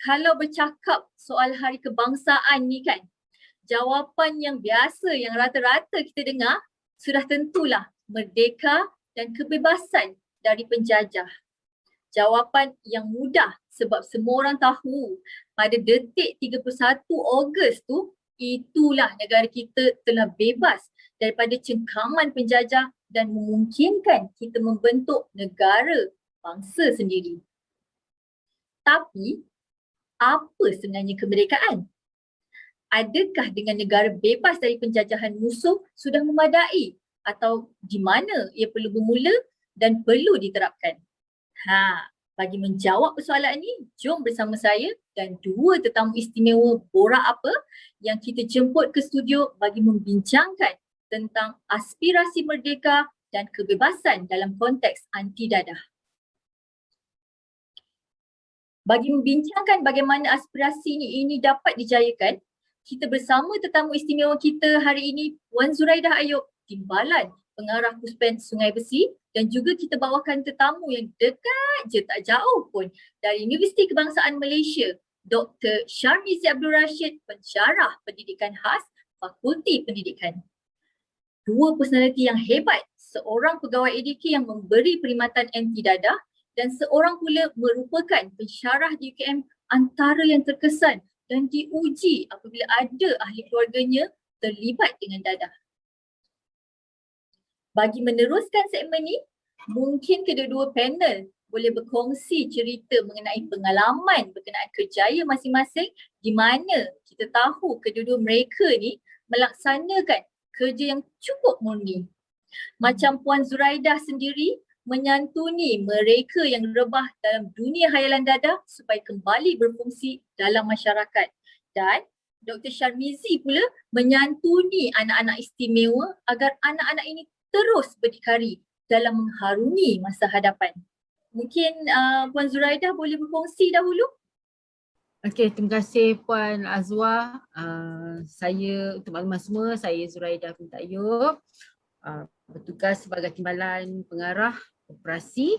kalau bercakap soal hari kebangsaan ni kan, jawapan yang biasa, yang rata-rata kita dengar, sudah tentulah merdeka dan kebebasan dari penjajah. Jawapan yang mudah sebab semua orang tahu pada detik 31 Ogos tu, itulah negara kita telah bebas daripada cengkaman penjajah dan memungkinkan kita membentuk negara bangsa sendiri. Tapi, apa sebenarnya kemerdekaan? Adakah dengan negara bebas dari penjajahan musuh sudah memadai? Atau di mana ia perlu bermula dan perlu diterapkan? Bagi menjawab persoalan ini, jom bersama saya dan dua tetamu istimewa Borak Apa yang kita jemput ke studio bagi membincangkan tentang aspirasi merdeka dan kebebasan dalam konteks anti dadah. Bagi membincangkan bagaimana aspirasi ini dapat dijayakan, kita bersama tetamu istimewa kita hari ini, Puan Zuraidah Ayub, Timbalan Pengarah Puspen Sungai Besi, dan juga kita bawakan tetamu yang dekat je tak jauh pun dari Universiti Kebangsaan Malaysia, Dr. Syarmizi Abdul Rashid, Pensyarah Pendidikan Khas, Fakulti Pendidikan. Dua personaliti yang hebat, seorang pegawai ADK yang memberi perkhidmatan anti dadah dan seorang pula merupakan pensyarah di UKM antara yang terkesan dan diuji apabila ada ahli keluarganya terlibat dengan dadah. Bagi meneruskan segmen ni, mungkin kedua-dua panel boleh berkongsi cerita mengenai pengalaman berkenaan kerjaya masing-masing di mana kita tahu kedua-dua mereka ni melaksanakan kerja yang cukup murni. Macam Puan Zuraidah sendiri menyantuni mereka yang rebah dalam dunia khayalan dadah supaya kembali berfungsi dalam masyarakat. Dan Dr. Syarmizi pula menyantuni anak-anak istimewa agar anak-anak ini terus berdikari dalam mengharungi masa hadapan. Mungkin Puan Zuraidah boleh berkongsi dahulu. Okey, terima kasih Puan Azwa. Saya untuk makluman semua, saya Zuraidah binti Ayub. Bertugas sebagai Timbalan Pengarah Operasi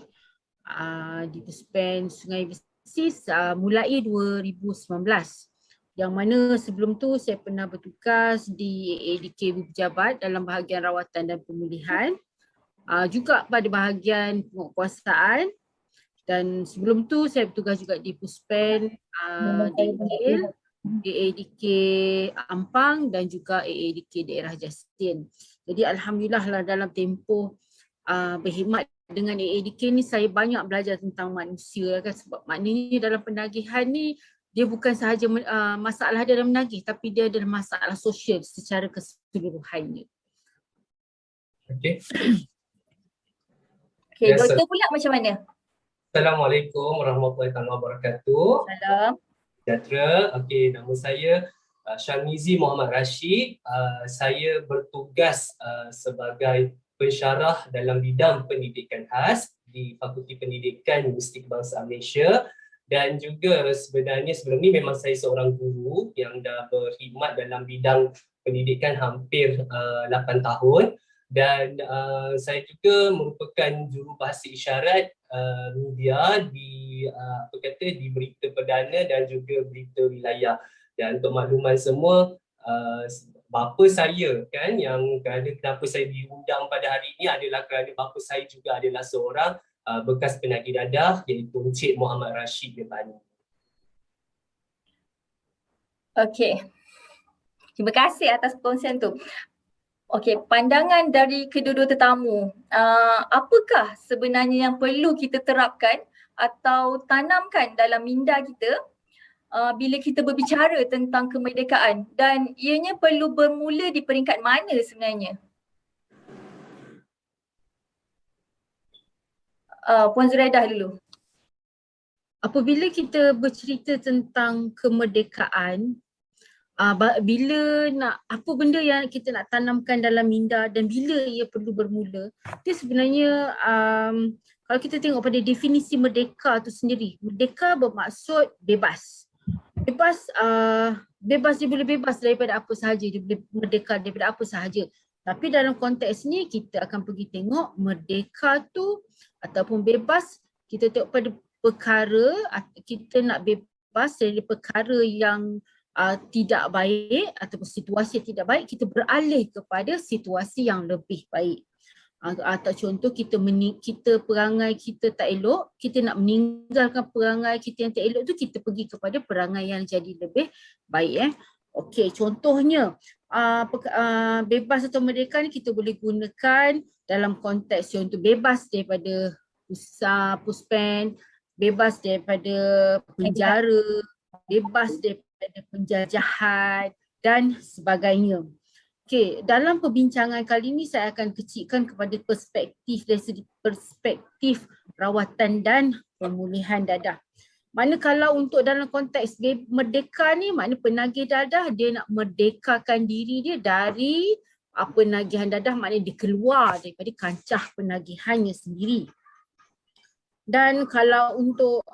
di Puspen Sungai Besi mulai 2019. Yang mana sebelum tu saya pernah bertugas di ADK Pejabat dalam bahagian rawatan dan pemulihan. Juga pada bahagian penguatkuasaan. Dan sebelum tu saya bertugas juga di Puspen Dengil, di ADK Ampang dan juga AADK Daerah Jasin. Jadi alhamdulillah lah dalam tempoh berkhidmat dengan AADK ni saya banyak belajar tentang manusia kan, sebab maknanya dalam penagihan ni dia bukan sahaja masalah dalam menagih tapi dia adalah masalah sosial secara keseluruhannya. Okey. Okey, doktor pula macam mana? Assalamualaikum warahmatullahi wabarakatuh. Salam. Sejahtera. Okey, nama saya Syarmizi Muhammad Rashid. Saya bertugas sebagai pensyarah dalam bidang pendidikan khas di Fakulti Pendidikan Universiti Kebangsaan Malaysia. Dan juga sebenarnya sebelum ni memang saya seorang guru yang dah berkhidmat dalam bidang pendidikan hampir 8 tahun. Dan saya juga merupakan jurubahasa isyarat media di di berita perdana dan juga berita wilayah. Dan untuk makluman semua, bapa saya kan yang kenapa saya diundang pada hari ini adalah kerana bapa saya juga adalah seorang bekas penagih dadah iaitu Encik Muhammad Rashid bin Bani. Okey. Terima kasih atas perkongsian tu. Okey, pandangan dari kedua-dua tetamu, apakah sebenarnya yang perlu kita terapkan atau tanamkan dalam minda kita bila kita berbicara tentang kemerdekaan, dan ianya perlu bermula di peringkat mana sebenarnya? Puan Zuraidah dulu. Apabila kita bercerita tentang kemerdekaan, bila nak apa benda yang kita nak tanamkan dalam minda dan bila ia perlu bermula, dia sebenarnya kalau kita tengok pada definisi merdeka tu sendiri, merdeka bermaksud bebas. Bebas dia boleh bebas daripada apa sahaja, dia boleh merdeka daripada apa sahaja. Tapi dalam konteks ni kita akan pergi tengok merdeka tu ataupun bebas, kita tengok pada perkara kita nak bebas bebas dari perkara yang tidak baik ataupun situasi yang tidak baik, kita beralih kepada situasi yang lebih baik. Atau contoh kita perangai kita tak elok, kita nak meninggalkan perangai kita yang tak elok tu, kita pergi kepada perangai yang jadi lebih baik. Okey, contohnya bebas atau merdeka ni kita boleh gunakan dalam konteks contoh bebas daripada puspen, bebas daripada penjara, bebas daripada penjajahan dan sebagainya. Okey, dalam perbincangan kali ini saya akan kecilkan kepada perspektif dari segi perspektif rawatan dan pemulihan dadah. Mana kalau untuk dalam konteks merdeka ni, makna penagih dadah dia nak merdekakan diri dia dari penagihan dadah, maknanya dia keluar daripada kancah penagihannya sendiri. Dan kalau untuk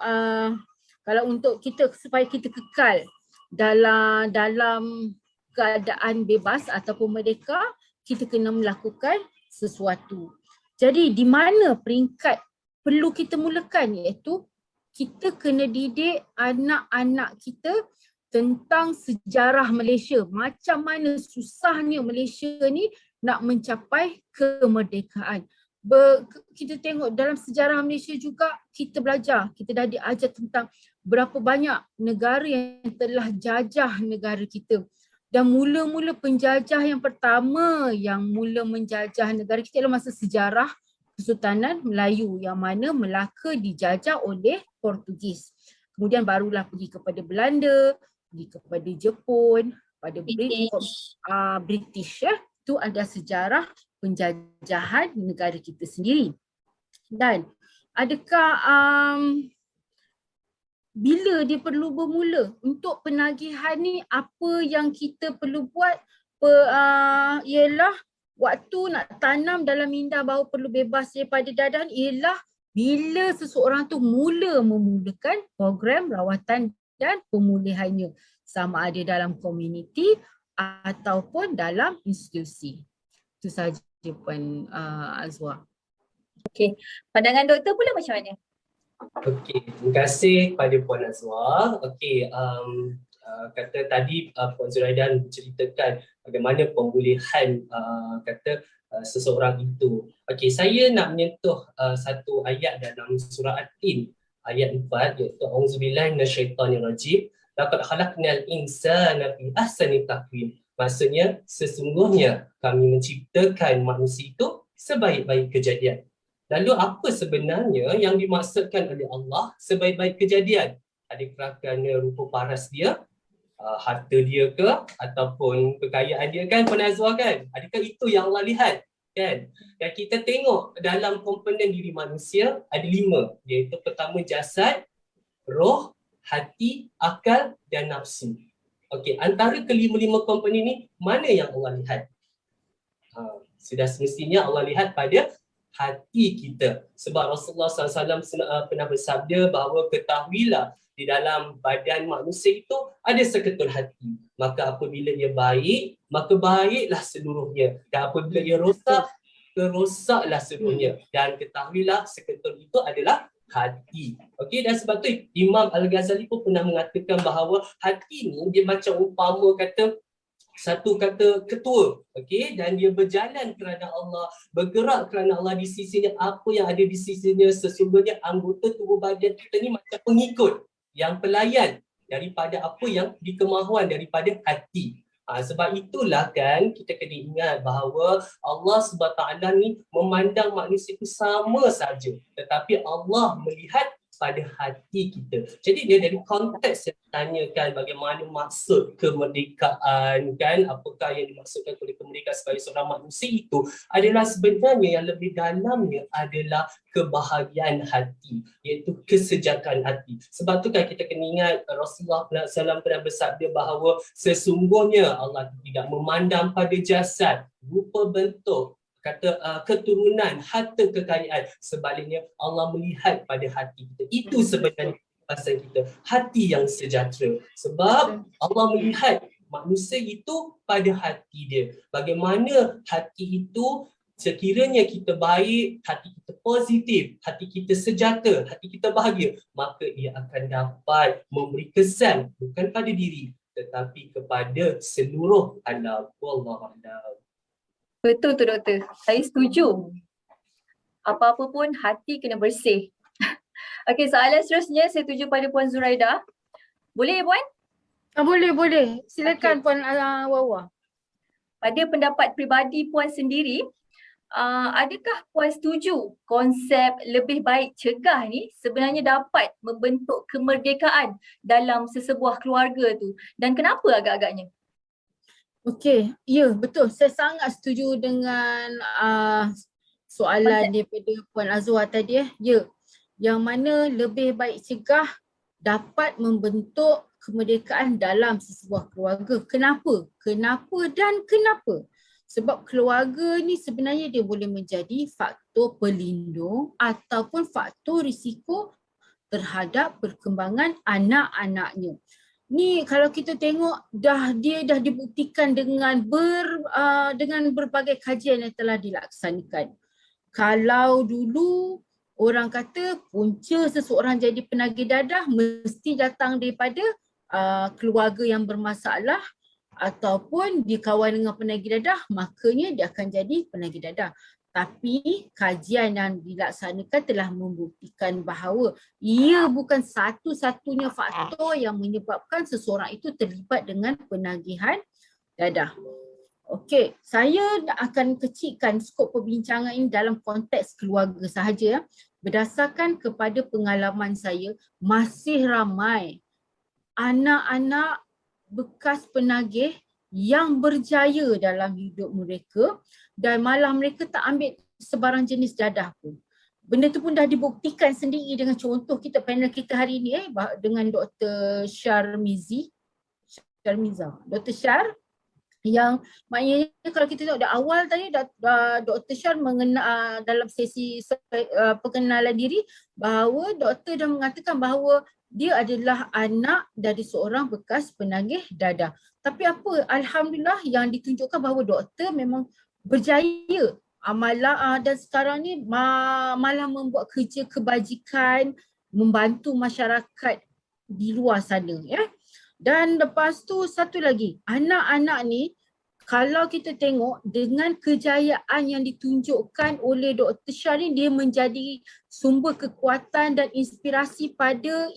kita supaya kita kekal dalam keadaan bebas ataupun merdeka, kita kena melakukan sesuatu. Jadi di mana peringkat perlu kita mulakan, iaitu kita kena didik anak-anak kita tentang sejarah Malaysia. Macam mana susahnya Malaysia ni nak mencapai kemerdekaan. Kita tengok dalam sejarah Malaysia juga kita belajar, kita dah diajar tentang berapa banyak negara yang telah jajah negara kita. Dan mula-mula penjajah yang pertama yang mula menjajah negara kita adalah masa sejarah Kesultanan Melayu, yang mana Melaka dijajah oleh Portugis. Kemudian barulah pergi kepada Belanda, pergi kepada Jepun, pada British ya. Itu ada sejarah penjajahan negara kita sendiri. Dan adakah bila dia perlu bermula untuk penagihan ni, apa yang kita perlu buat ialah waktu nak tanam dalam minda bahawa perlu bebas daripada dadah ialah bila seseorang tu memulakan program rawatan dan pemulihannya, sama ada dalam komuniti ataupun dalam institusi. Itu sahaja Puan Azwa. Okey, pandangan doktor pula macam mana? Okey, terima kasih kepada Puan Azwa. Okey, kata tadi Puan Zuraidah menceritakan bagaimana pemulihan seseorang itu. Okey, saya nak menyentuh satu ayat dalam surah At-Tin, ayat 4, iaitu Auzubillahi minasyaitonirrajim. Laqad khalaqnal insana fi ahsani taqwim. Maksudnya sesungguhnya kami menciptakan manusia itu sebaik-baik kejadian. Lalu apa sebenarnya yang dimaksudkan oleh Allah sebaik-baik kejadian? Adakah kerana rupa paras dia, harta dia ke, ataupun kekayaan dia kan, Puan Azwa kan? Adakah itu yang Allah lihat? Kan? Dan kita tengok dalam komponen diri manusia ada 5, iaitu pertama jasad, roh, hati, akal dan nafsu. Okey, antara kelima-lima komponen ni mana yang Allah lihat? Sudah semestinya Allah lihat pada hati kita. Sebab Rasulullah SAW pernah bersabda bahawa ketahuilah di dalam badan manusia itu ada seketul hati. Maka apabila ia baik, maka baiklah seluruhnya. Dan apabila ia rosak, rosaklah seluruhnya. Dan ketahuilah seketul itu adalah hati. Okey, dan sebab tu Imam Al-Ghazali pun pernah mengatakan bahawa hati ni dia macam umpama satu kata ketua, okey, dan dia berjalan kerana Allah, bergerak kerana Allah di sisinya. Apa yang ada di sisinya sesungguhnya anggota tubuh badan kita ni macam pengikut yang pelayan daripada apa yang dikemahuan daripada hati. Sebab itulah kan kita kena ingat bahawa Allah SWT ni memandang manusia itu sama saja, tetapi Allah melihat pada hati kita. Jadi dia dari konteks yang ditanyakan bagaimana maksud kemerdekaan kan, apakah yang dimaksudkan oleh kemerdekaan sebagai seorang manusia itu adalah sebenarnya yang lebih dalamnya adalah kebahagiaan hati, iaitu kesejahterakan hati. Sebab tu kan kita kena ingat Rasulullah SAW pernah bersabda bahawa sesungguhnya Allah tidak memandang pada jasad, rupa bentuk, keturunan, harta, kekayaan. Sebaliknya Allah melihat pada hati kita. Itu sebenarnya pasal kita, hati yang sejahtera. Sebab Allah melihat manusia itu pada hati dia. Bagaimana hati itu sekiranya kita baik, hati kita positif, hati kita sejata, hati kita bahagia, maka ia akan dapat memberi kesan bukan pada diri tetapi kepada seluruh alam. Wallahu a'lam. Betul tu doktor. Saya setuju. Apa-apa pun hati kena bersih. Okey, soalan seterusnya saya tuju pada Puan Zuraida. Boleh Puan? Boleh. Silakan Puan Wawa. Pada pendapat peribadi Puan sendiri, adakah Puan setuju konsep lebih baik cegah ni sebenarnya dapat membentuk kemerdekaan dalam sesebuah keluarga tu? Dan kenapa agak-agaknya? Okey, ya betul. Saya sangat setuju dengan soalan daripada Puan Azwar tadi. Ya, yang mana lebih baik cegah dapat membentuk kemerdekaan dalam sesebuah keluarga. Kenapa? Kenapa? Sebab keluarga ni sebenarnya dia boleh menjadi faktor pelindung ataupun faktor risiko terhadap perkembangan anak-anaknya. Ni kalau kita tengok dia dah dibuktikan dengan berbagai kajian yang telah dilaksanakan. Kalau dulu orang kata punca seseorang jadi penagih dadah mesti datang daripada keluarga yang bermasalah ataupun dia kawan dengan penagih dadah, makanya dia akan jadi penagih dadah. Tapi kajian yang dilaksanakan telah membuktikan bahawa ia bukan satu-satunya faktor yang menyebabkan seseorang itu terlibat dengan penagihan dadah. Okey, saya akan kecilkan skop perbincangan ini dalam konteks keluarga sahaja. Berdasarkan kepada pengalaman saya, masih ramai anak-anak bekas penagih yang berjaya dalam hidup mereka dan malah mereka tak ambil sebarang jenis dadah pun. Benda tu pun dah dibuktikan sendiri dengan contoh panel kita hari ini dengan Dr. Syarmiza. Dr. Syar yang maknanya kalau kita tengok dari awal tadi Dr. Syar dalam sesi perkenalan diri bahawa doktor dah mengatakan bahawa dia adalah anak dari seorang bekas penagih dadah. Tapi apa? Alhamdulillah yang ditunjukkan bahawa doktor memang berjaya. Dan sekarang ni malah membuat kerja kebajikan, membantu masyarakat di luar sana. Dan lepas tu satu lagi, anak-anak ni kalau kita tengok dengan kejayaan yang ditunjukkan oleh Dr. Syar ni, dia menjadi sumber kekuatan dan inspirasi pada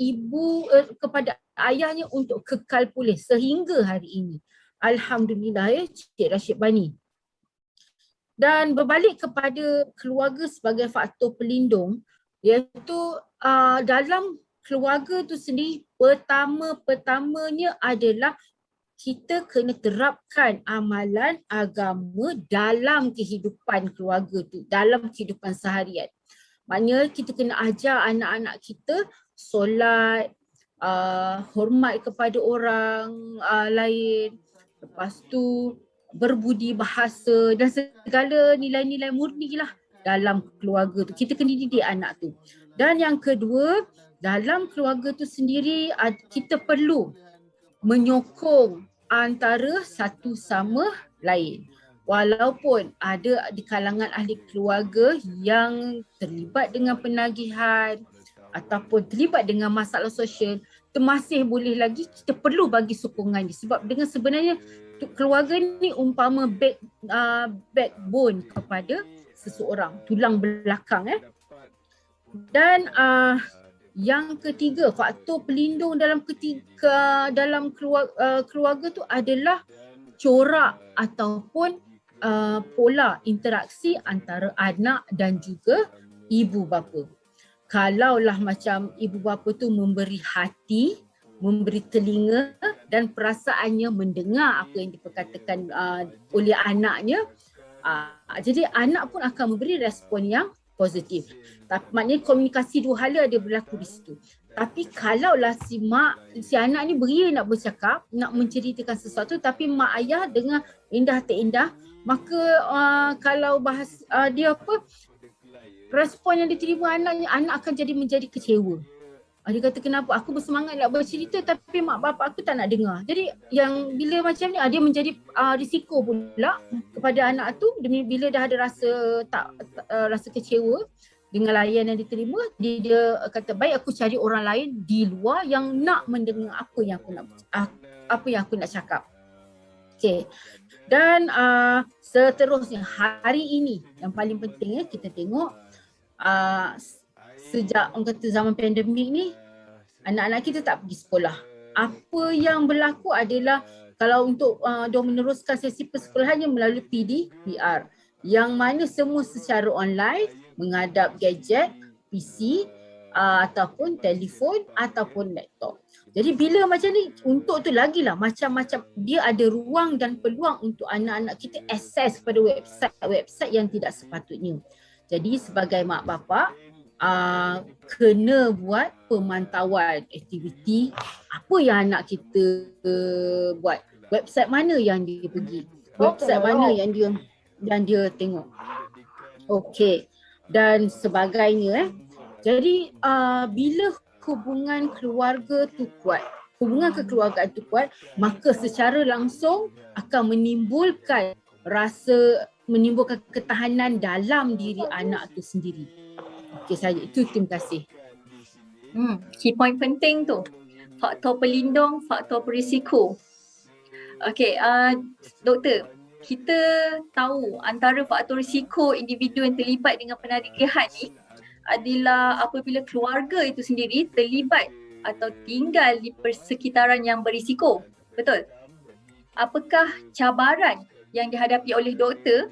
kepada ayahnya untuk kekal pulih sehingga hari ini. Alhamdulillah Cik Rashid Bani. Dan berbalik kepada keluarga sebagai faktor pelindung, iaitu dalam keluarga tu sendiri pertamanya adalah kita kena terapkan amalan agama dalam kehidupan keluarga tu, dalam kehidupan seharian. Maknanya kita kena ajar anak-anak kita solat, hormat kepada orang lain, lepas tu berbudi bahasa dan segala nilai-nilai murni lah dalam keluarga tu. Kita kena didik anak tu. Dan yang kedua, dalam keluarga tu sendiri kita perlu menyokong antara satu sama lain. Walaupun ada di kalangan ahli keluarga yang terlibat dengan penagihan ataupun terlibat dengan masalah sosial, masih boleh lagi kita perlu bagi sokongan dia. Sebab dengan sebenarnya keluarga ni umpama backbone kepada seseorang, tulang belakang. Dan yang ketiga, faktor pelindung dalam keluarga tu adalah corak ataupun pola interaksi antara anak dan juga ibu bapa. Kalaulah macam ibu bapa tu memberi hati, memberi telinga dan perasaannya mendengar apa yang diperkatakan oleh anaknya, jadi anak pun akan memberi respon yang positif. Maknanya komunikasi dua hala ada berlaku di situ. Tapi kalaulah si anak ni beria nak bercakap, nak menceritakan sesuatu tapi mak ayah dengan indah tak indah, maka kalau respon yang diterima anaknya, anak akan menjadi kecewa. Dia kata kenapa aku bersemangat nak bercerita tapi mak bapak aku tak nak dengar. Jadi yang bila macam ni dia menjadi risiko pula kepada anak tu bila dah ada rasa rasa kecewa dengan layan yang diterima, dia kata baik aku cari orang lain di luar yang nak mendengar apa yang aku nak cakap. Okey. Dan seterusnya hari ini yang paling penting kita tengok sejak orang kata zaman pandemik ni anak-anak kita tak pergi sekolah. Apa yang berlaku adalah kalau untuk dia meneruskan sesi persekolahannya melalui PD, PR yang mana semua secara online menghadap gadget, PC ataupun telefon ataupun laptop. Jadi bila macam ni untuk tu lagilah macam-macam dia ada ruang dan peluang untuk anak-anak kita akses kepada website yang tidak sepatutnya. Jadi sebagai mak bapak kena buat pemantauan aktiviti apa yang anak kita buat, website mana yang dia pergi, website mana yang dia tengok. Okey, dan sebagainya. Jadi bila hubungan keluarga tu kuat, hubungan kekeluargaan tu kuat, maka secara langsung akan menimbulkan ketahanan dalam diri anak tu sendiri. Okey saja, itu terima kasih. Key point penting tu. Faktor pelindung, faktor berisiko. Okey, doktor, kita tahu antara faktor risiko individu yang terlibat dengan penarikihan ni adalah apabila keluarga itu sendiri terlibat atau tinggal di persekitaran yang berisiko. Betul? Apakah cabaran yang dihadapi oleh doktor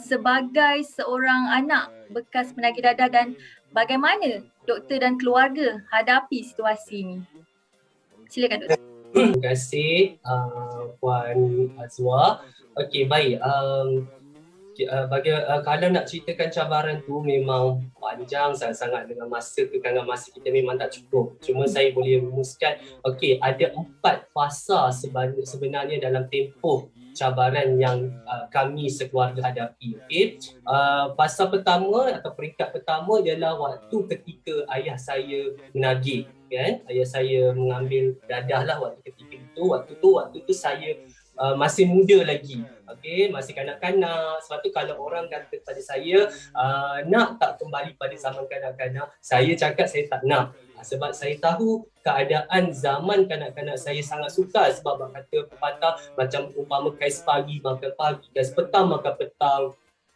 sebagai seorang anak bekas penagih dadah dan bagaimana doktor dan keluarga hadapi situasi ini? Silakan doktor. Terima kasih Puan Azwa. Okey, baik. Kalau nak ceritakan cabaran tu memang panjang sangat-sangat dengan kekangan masa kita memang tak cukup. Cuma saya boleh rumuskan, okey, ada 4 fasa sebenarnya dalam tempoh cabaran yang kami sekeluarga hadapi. Okey, fasa pertama atau peringkat pertama ialah waktu ketika ayah saya menagih, kan? Ayah saya mengambil dadah lah waktu ketika itu. Waktu tu saya masih muda lagi, okey, masih kanak-kanak. Sebab tu kalau orang kata pada saya nak tak kembali pada zaman kanak-kanak, saya cakap saya tak nak. Sebab saya tahu keadaan zaman kanak-kanak saya sangat sukar. Sebab kata pepatah macam umpama kais pagi makan pagi, kais petang makan petang.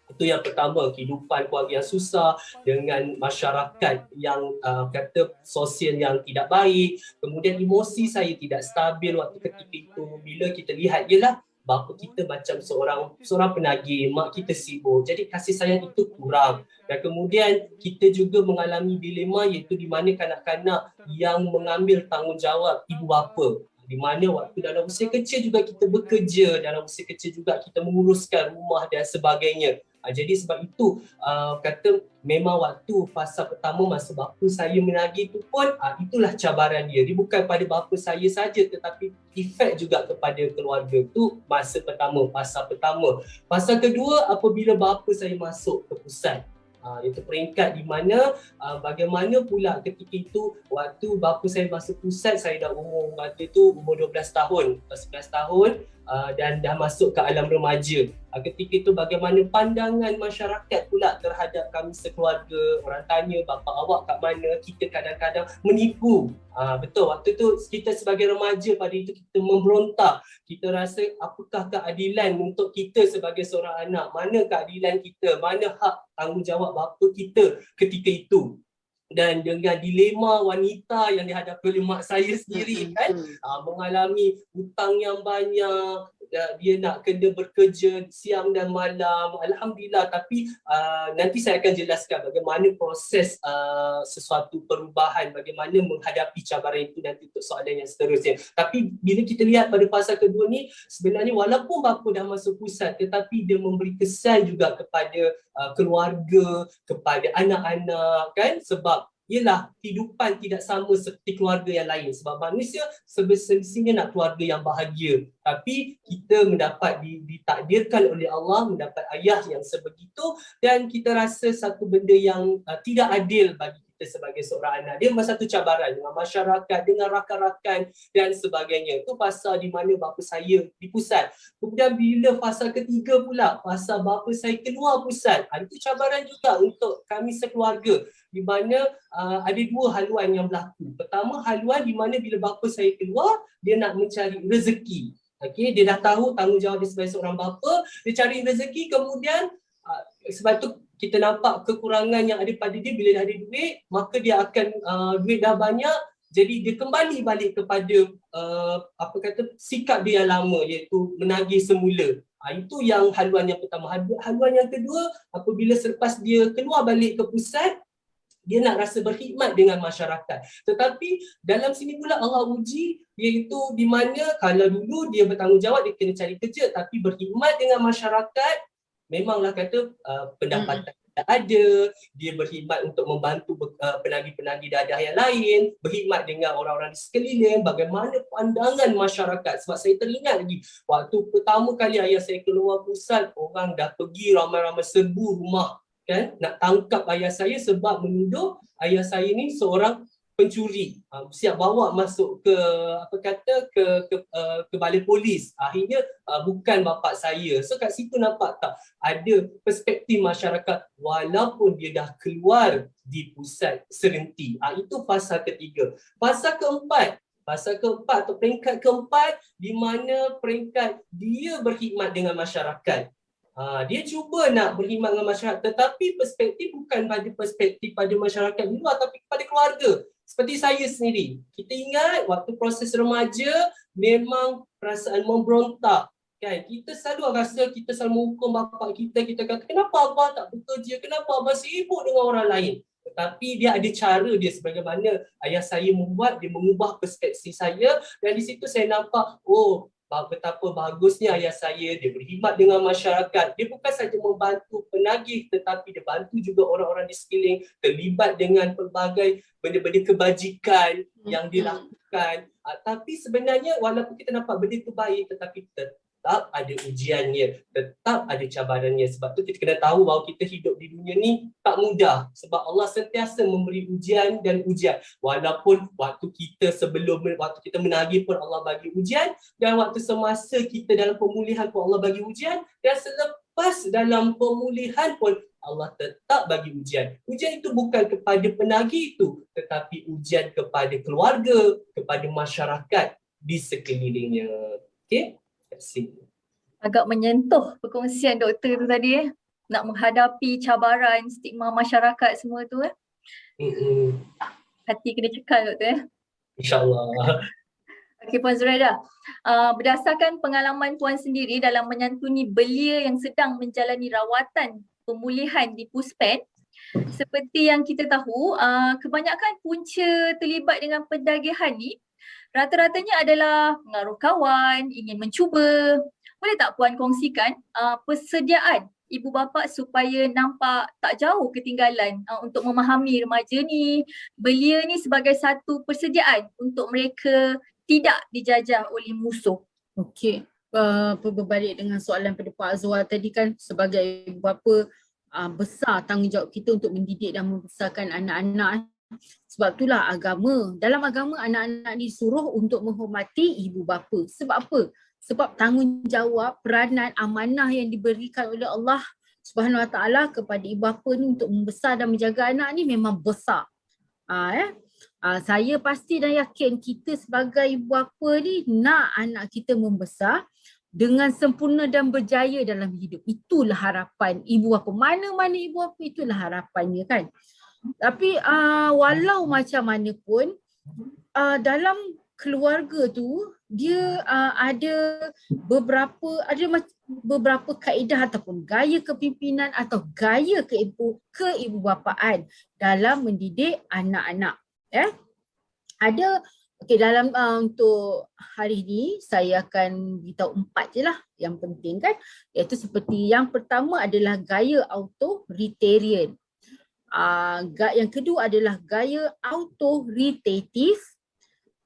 Itu yang pertama, kehidupan keluarga yang susah dengan masyarakat yang kata sosial yang tidak baik. Kemudian emosi saya tidak stabil waktu ketika itu. Bila kita lihat ialah bapa kita macam seorang penagih, mak kita sibuk. Jadi kasih sayang itu kurang. Dan kemudian kita juga mengalami dilema iaitu di mana kanak-kanak yang mengambil tanggungjawab ibu bapa. Di mana waktu dalam usia kecil juga kita bekerja, dalam usia kecil juga kita menguruskan rumah dan sebagainya. Jadi sebab itu kata memang waktu fasa pertama masa bapa saya menagih itu pun itulah cabaran dia. Dia bukan pada bapa saya saja tetapi efek juga kepada keluarga. Itu masa pertama, fasa pertama. Fasa kedua apabila bapa saya masuk ke pusat. Itu peringkat di mana bagaimana pula ketika itu waktu bapa saya masuk pusat, saya dah waktu itu umur 12 tahun, 11 tahun dan dah masuk ke alam remaja. Ketika itu bagaimana pandangan masyarakat pula terhadap kami sekeluarga. Orang tanya, bapa awak kat mana? Kita kadang-kadang menipu. Betul, waktu tu kita sebagai remaja pada itu kita memberontak. Kita rasa apakah keadilan untuk kita sebagai seorang anak? Mana keadilan kita? Mana hak tanggungjawab bapa kita ketika itu? Dan dengan dilema wanita yang dihadapi oleh mak saya sendiri kan, mengalami hutang yang banyak, dia nak kena bekerja siang dan malam. Alhamdulillah, tapi nanti saya akan jelaskan bagaimana proses sesuatu perubahan, bagaimana menghadapi cabaran itu nanti untuk soalan yang seterusnya. Tapi bila kita lihat pada fasa kedua ni, sebenarnya walaupun bapa dah masuk pusat tetapi dia memberi kesan juga kepada keluarga, kepada anak-anak kan, sebab ialah kehidupan tidak sama seperti keluarga yang lain. Sebab manusia semestinya nak keluarga yang bahagia. Tapi kita mendapat ditakdirkan oleh Allah mendapat ayah yang sebegitu dan kita rasa satu benda yang tidak adil bagi kita sebagai seorang anak. Dia memang satu cabaran dengan masyarakat, dengan rakan-rakan dan sebagainya. Itu fasa di mana bapa saya di pusat. Kemudian bila fasa ketiga pula, fasa bapa saya keluar pusat. Itu cabaran juga untuk kami sekeluarga, di mana ada dua haluan yang berlaku. Pertama, haluan di mana bila bapa saya keluar, dia nak mencari rezeki. Okay, dia dah tahu tanggungjawab dia sebagai seorang bapa, dia cari rezeki, kemudian sebab tu kita nampak kekurangan yang ada pada dia. Bila dah ada duit, maka dia akan duit dah banyak, jadi dia kembali balik kepada sikap dia yang lama, iaitu menagih semula. Itu yang haluan yang pertama. Haluan yang kedua, apabila selepas dia keluar balik ke pusat, dia nak rasa berkhidmat dengan masyarakat. Tetapi dalam sini pula Allah uji, iaitu di mana kalau dulu dia bertanggungjawab, dia kena cari kerja, tapi berkhidmat dengan masyarakat, memanglah kata pendapatan tidak ada, dia berkhidmat untuk membantu penagih-penagih dadah yang lain, berkhidmat dengan orang-orang di sekeliling, bagaimana pandangan masyarakat. Sebab saya teringat lagi, waktu pertama kali ayah saya keluar pusat, orang dah pergi ramai-ramai serbu rumah, kan, nak tangkap ayah saya sebab menuduh ayah saya ni seorang pencuri. Siap bawa masuk ke ke balai polis. Akhirnya bukan bapa saya. So kat situ nampak tak ada perspektif masyarakat walaupun dia dah keluar di pusat serenti. Itu fasa ketiga. Fasa keempat atau peringkat keempat, di mana peringkat dia berkhidmat dengan masyarakat. Dia cuba nak berkhidmat dengan masyarakat, tetapi perspektif bukan pada masyarakat di luar, tapi kepada keluarga. Seperti saya sendiri, kita ingat waktu proses remaja memang perasaan memberontak, kan? Kita selalu rasa kita selalu menghukum bapa kita, kita kata kenapa abah tak bekerja, kenapa abah sibuk dengan orang lain. Tetapi dia ada cara dia, sebagaimana ayah saya membuat, dia mengubah perspektif saya, dan di situ saya nampak, betapa bagusnya ayah saya, dia berkhidmat dengan masyarakat. Dia bukan saja membantu penagih, tetapi dia bantu juga orang-orang di sekeliling, terlibat dengan pelbagai benda-benda kebajikan yang dilakukan. Tapi sebenarnya walaupun kita nampak benda itu baik, tetapi tetap ada ujiannya, tetap ada cabarannya. Sebab tu kita kena tahu bahawa kita hidup di dunia ni tak mudah, sebab Allah sentiasa memberi ujian dan ujian. Walaupun waktu kita menagih pun Allah bagi ujian, dan waktu semasa kita dalam pemulihan pun Allah bagi ujian, dan selepas dalam pemulihan pun Allah tetap bagi ujian. Ujian itu bukan kepada penagih itu, tetapi ujian kepada keluarga, kepada masyarakat di sekelilingnya. Okey? Agak menyentuh perkongsian doktor tu tadi, nak menghadapi cabaran, stigma masyarakat semua tu. Hati kena cekal doktor. InsyaAllah. Okey Puan Zuraida, berdasarkan pengalaman Puan sendiri dalam menyantuni belia yang sedang menjalani rawatan pemulihan di Puspen, seperti yang kita tahu, kebanyakan punca terlibat dengan pendagihan ni rata-ratanya adalah pengaruh kawan, ingin mencuba. Boleh tak Puan kongsikan persediaan ibu bapa supaya nampak tak jauh ketinggalan untuk memahami remaja ni, belia ni sebagai satu persediaan untuk mereka tidak dijajah oleh musuh? Okey, berbalik dengan soalan pada Pak Azwar tadi kan, sebagai ibu bapa besar tanggungjawab kita untuk mendidik dan membesarkan anak-anak. Sebab itulah dalam agama anak-anak disuruh untuk menghormati ibu bapa. Sebab apa? Sebab tanggungjawab, peranan, amanah yang diberikan oleh Allah Subhanahu Wa Taala kepada ibu bapa ni untuk membesar dan menjaga anak ni memang besar. Saya pasti dan yakin kita sebagai ibu bapa ni nak anak kita membesar dengan sempurna dan berjaya dalam hidup. Itulah harapan ibu bapa. Mana-mana ibu bapa, itulah harapannya kan. Tapi walau macam mana pun, dalam keluarga tu dia ada beberapa kaedah ataupun gaya kepimpinan atau gaya keibubapaan dalam mendidik anak-anak. Dalam untuk hari ini saya akan beritahu 4 je lah yang penting kan, iaitu seperti yang pertama adalah gaya authoritarian. Yang kedua adalah gaya autoritatif.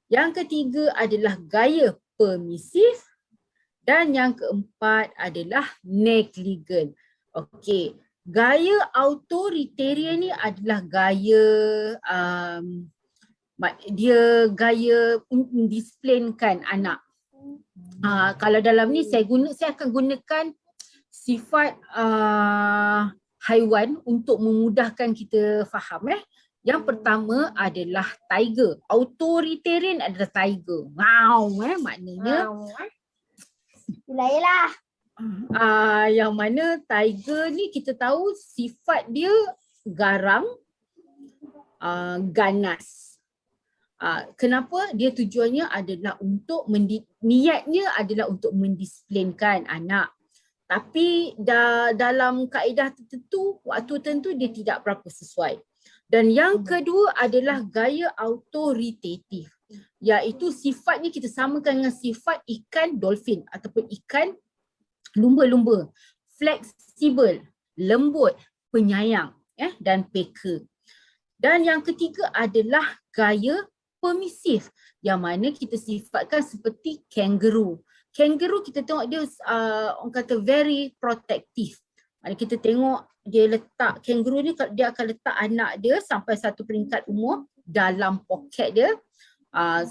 Yang ketiga adalah gaya permisif. Dan yang keempat adalah negligent. Okey, Gaya authoritarian ni adalah gaya dia gaya mendisiplinkan anak. Kalau dalam ni saya akan gunakan sifat haiwan untuk memudahkan kita faham. Yang pertama adalah tiger. Authoritarian adalah tiger. Wow, maknanya Yelah. yang mana tiger ni kita tahu sifat dia garang, ganas. Kenapa? Dia tujuannya adalah untuk niatnya adalah untuk mendisiplinkan anak. Tapi dalam kaedah tertentu, waktu tertentu dia tidak berapa sesuai. Dan yang kedua adalah gaya autoritatif, iaitu sifatnya kita samakan dengan sifat ikan dolphin ataupun ikan lumba-lumba. Fleksibel, lembut, penyayang dan peka. Dan yang ketiga adalah gaya permisif, yang mana kita sifatkan seperti kangaroo. Kangaroo kita tengok dia orang kata very protective. Kita tengok dia letak, kangaroo ni dia akan letak anak dia sampai satu peringkat umur dalam poket dia.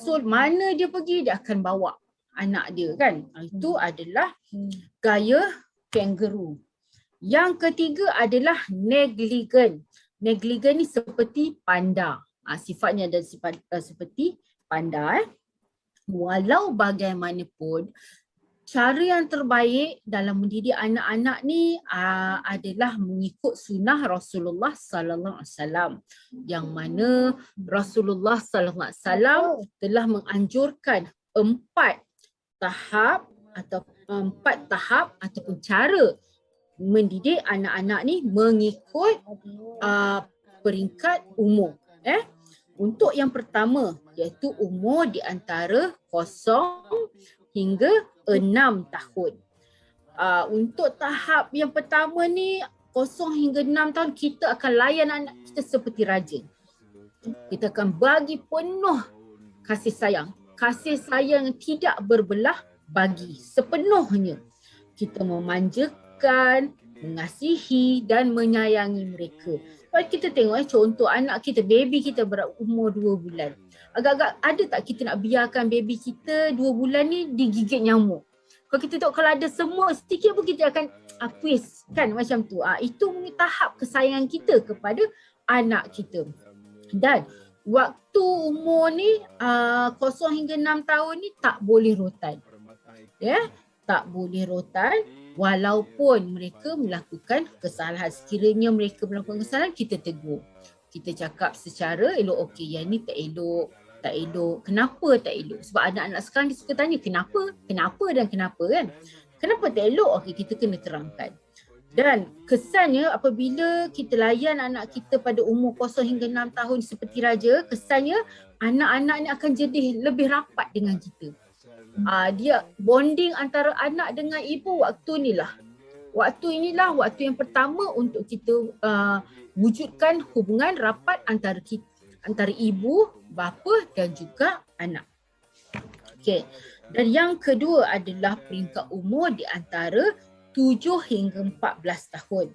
So mana dia pergi dia akan bawa anak dia kan. Itu adalah gaya kangaroo. Yang ketiga adalah negligent. Negligent ni seperti panda. Sifatnya adalah seperti panda. Walau bagaimanapun, cara yang terbaik dalam mendidik anak-anak ni adalah mengikut sunnah Rasulullah sallallahu alaihi wasallam, yang mana Rasulullah sallallahu alaihi wasallam telah menganjurkan 4 tahap ataupun cara mendidik anak-anak ni mengikut peringkat umur. Untuk yang pertama iaitu umur di antara 0 hingga 6 tahun. Untuk tahap yang pertama ni 0 hingga 6 tahun kita akan layan anak kita seperti raja. Kita akan bagi penuh kasih sayang. Kasih sayang yang tidak berbelah bagi sepenuhnya. Kita memanjakan, mengasihi dan menyayangi mereka. Kalau kita tengok contoh anak kita, baby kita berumur 2 bulan. Agak-agak ada tak kita nak biarkan baby kita 2 bulan ni digigit nyamuk? Kalau kita tengok kalau ada semua sedikit pun kita akan twist kan macam tu. Itu tahap kesayangan kita kepada anak kita. Dan waktu umur ni 0 hingga 6 tahun ni tak boleh rotan. Tak boleh rotan. Walaupun mereka melakukan kesalahan, sekiranya mereka melakukan kesalahan, kita tegur. Kita cakap secara elok, okey yang ni tak elok, tak elok. Kenapa tak elok? Sebab anak-anak sekarang dia suka tanya kenapa dan kenapa kan. Kenapa tak elok? Okey, kita kena terangkan. Dan kesannya apabila kita layan anak kita pada umur 0 hingga 6 tahun seperti raja, kesannya anak-anak ni akan jadi lebih rapat dengan kita. Dia bonding antara anak dengan ibu waktu inilah. Waktu yang pertama untuk kita wujudkan hubungan rapat antara ibu, bapa dan juga anak. Okey. Dan yang kedua adalah peringkat umur di antara 7 hingga 14 tahun.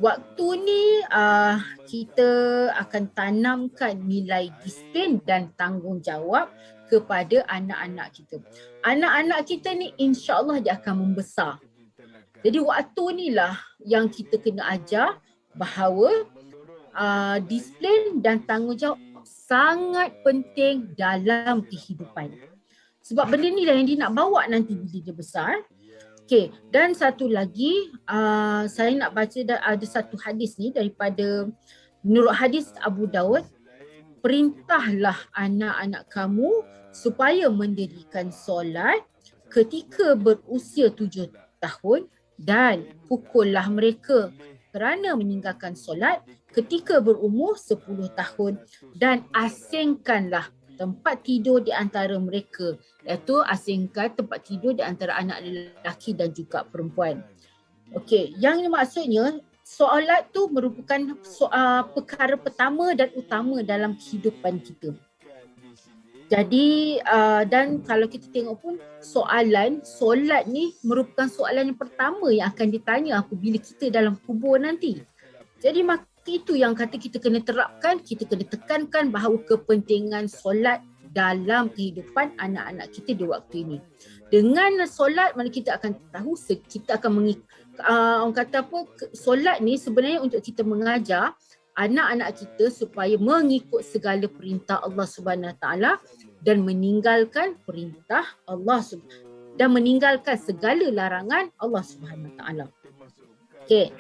Waktu ni kita akan tanamkan nilai disiplin dan tanggungjawab kepada anak-anak kita. Anak-anak kita ni insya-Allah dia akan membesar. Jadi waktu inilah yang kita kena ajar bahawa disiplin dan tanggungjawab sangat penting dalam kehidupan. Sebab benda ni lah yang dia nak bawa nanti bila dia besar. Okey, dan satu lagi saya nak baca ada satu hadis ni daripada menurut hadis Abu Daud. Perintahlah anak-anak kamu supaya mendirikan solat ketika berusia 7 tahun dan pukullah mereka kerana meninggalkan solat ketika berumur 10 tahun dan asingkanlah tempat tidur di antara mereka, iaitu asingkan tempat tidur di antara anak lelaki dan juga perempuan. Okey, yang ini maksudnya solat tu merupakan perkara pertama dan utama dalam kehidupan kita. Jadi dan kalau kita tengok pun solat ni merupakan soalan yang pertama yang akan ditanya apabila kita dalam kubur nanti. Jadi maka itu yang kata kita kena terapkan, kita kena tekankan bahawa kepentingan solat dalam kehidupan anak-anak kita di waktu ini. Dengan solat mana kita akan tahu, kita akan orang kata apa, solat ni sebenarnya untuk kita mengajar anak-anak kita supaya mengikut segala perintah Allah Subhanahu Wa Taala dan meninggalkan perintah Allah dan meninggalkan segala larangan Allah Subhanahu Wa Taala. Okey.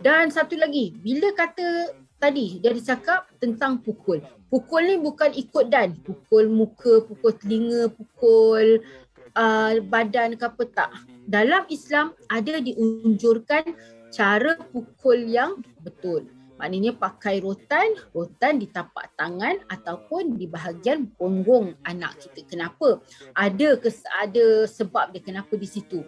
Dan satu lagi, bila kata tadi dia cakap tentang pukul. Pukul ni bukan ikut dan, pukul muka, pukul telinga, pukul badan ke apa, tak. Dalam Islam ada diunjurkan cara pukul yang betul. Maknanya pakai rotan di tapak tangan ataupun di bahagian punggung anak kita. Kenapa? Ada sebab dia kenapa di situ.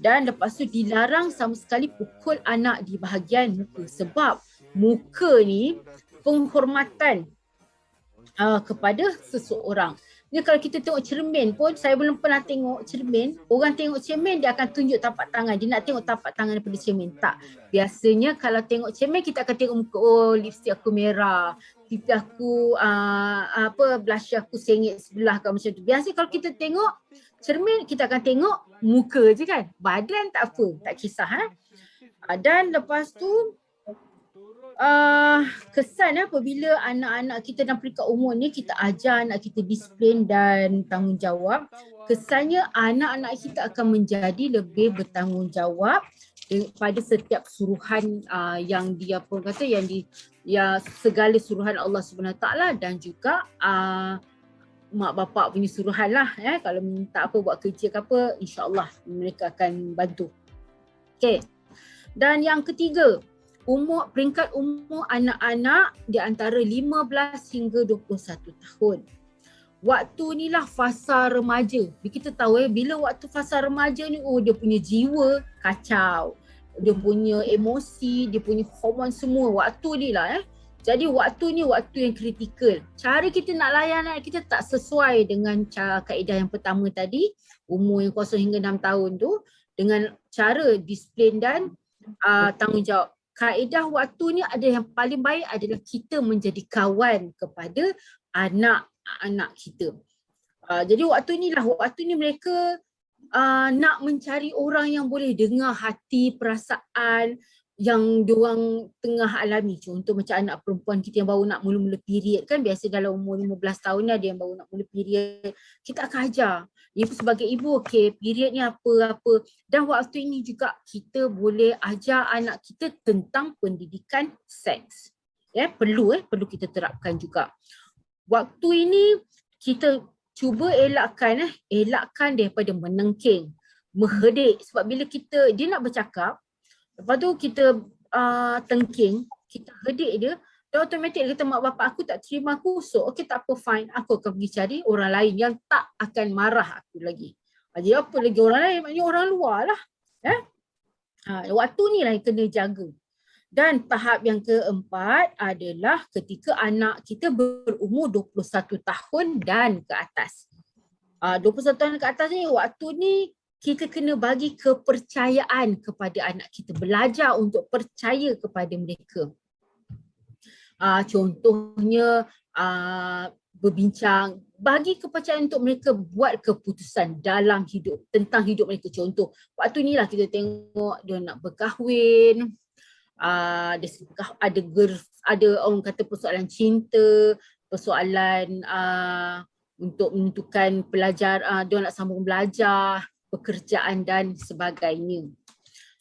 Dan lepas tu dilarang sama sekali pukul anak di bahagian muka. Sebab muka ni penghormatan kepada seseorang. Ni kalau kita tengok cermin pun, saya belum pernah tengok cermin. Orang tengok cermin dia akan tunjuk tapak tangan. Dia nak tengok tapak tangan daripada cermin. Tak. Biasanya kalau tengok cermin kita akan tengok muka. Oh, lipstick aku merah. Pipi aku blush aku sengit sebelah ke macam tu. Biasa kalau kita tengok cermin kita akan tengok muka je kan. Badan tak apa, tak kisah. Dan lepas tu kesan apabila anak-anak kita dalam peringkat umur ni kita ajar anak kita disiplin dan tanggungjawab, kesannya anak-anak kita akan menjadi lebih bertanggungjawab pada setiap suruhan yang dia segala suruhan Allah Subhanahu Taala dan juga mak bapak punya suruhan lah. Kalau minta apa buat kerja ke apa, insya-Allah mereka akan bantu. Okey. Dan yang ketiga, peringkat umur anak-anak di antara 15 hingga 21 tahun. Waktu ni lah fasa remaja. Kita tahu bila waktu fasa remaja ni, dia punya jiwa kacau. Dia punya emosi, dia punya hormon semua. Waktu ni lah Jadi waktu ni waktu yang kritikal. Cara kita nak layan anak kita tak sesuai dengan kaedah yang pertama tadi, umur yang 0 hingga 6 tahun tu, dengan cara disiplin dan tanggungjawab. Kaedah waktu ni ada yang paling baik adalah kita menjadi kawan kepada anak-anak kita. Jadi waktu ni mereka nak mencari orang yang boleh dengar hati, perasaan yang diorang tengah alami. Contoh macam anak perempuan kita yang baru nak mula-mula period kan, biasa dalam umur 15 tahun ni ada yang baru nak mula period. Kita akan ajar. Ibu sebagai ibu, okey, period ni apa-apa. Dan waktu ini juga kita boleh ajar anak kita tentang pendidikan seks. Perlu kita terapkan juga. Waktu ini kita cuba elakkan daripada menengking, menghedik. Sebab bila dia nak bercakap, lepas tu kita tengking, kita hedik dia, dan automatik dia kata mak bapak aku tak terima aku, so okey tak apa, fine, aku akan pergi cari orang lain yang tak akan marah aku lagi. Jadi apa lagi orang lain, maknanya orang luar lah. Waktu ni lah yang kena jaga. Dan tahap yang keempat adalah ketika anak kita berumur 21 tahun dan ke atas. 21 tahun ke atas ni, waktu ni kita kena bagi kepercayaan kepada anak kita, belajar untuk percaya kepada mereka. Contohnya berbincang, bagi kepercayaan untuk mereka buat keputusan dalam hidup, tentang hidup mereka. Contoh, waktu ni lah kita tengok dia nak berkahwin, ada orang kata persoalan cinta, persoalan untuk menentukan dia nak sambung belajar, pekerjaan dan sebagainya.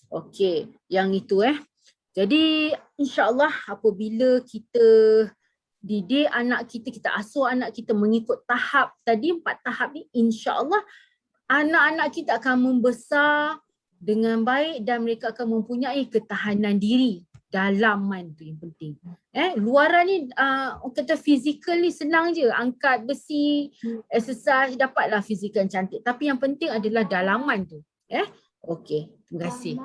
Okey, yang itu Jadi insya-Allah apabila kita didik anak kita, kita asuh anak kita mengikut tahap tadi, 4 tahap ni, insya-Allah anak-anak kita akan membesar dengan baik dan mereka akan mempunyai ketahanan diri. Dalaman tu yang penting. Luaran ni kata fizikal ni senang je, angkat besi, exercise, dapatlah fizikal cantik. Tapi yang penting adalah dalaman tu. Okey, terima kasih.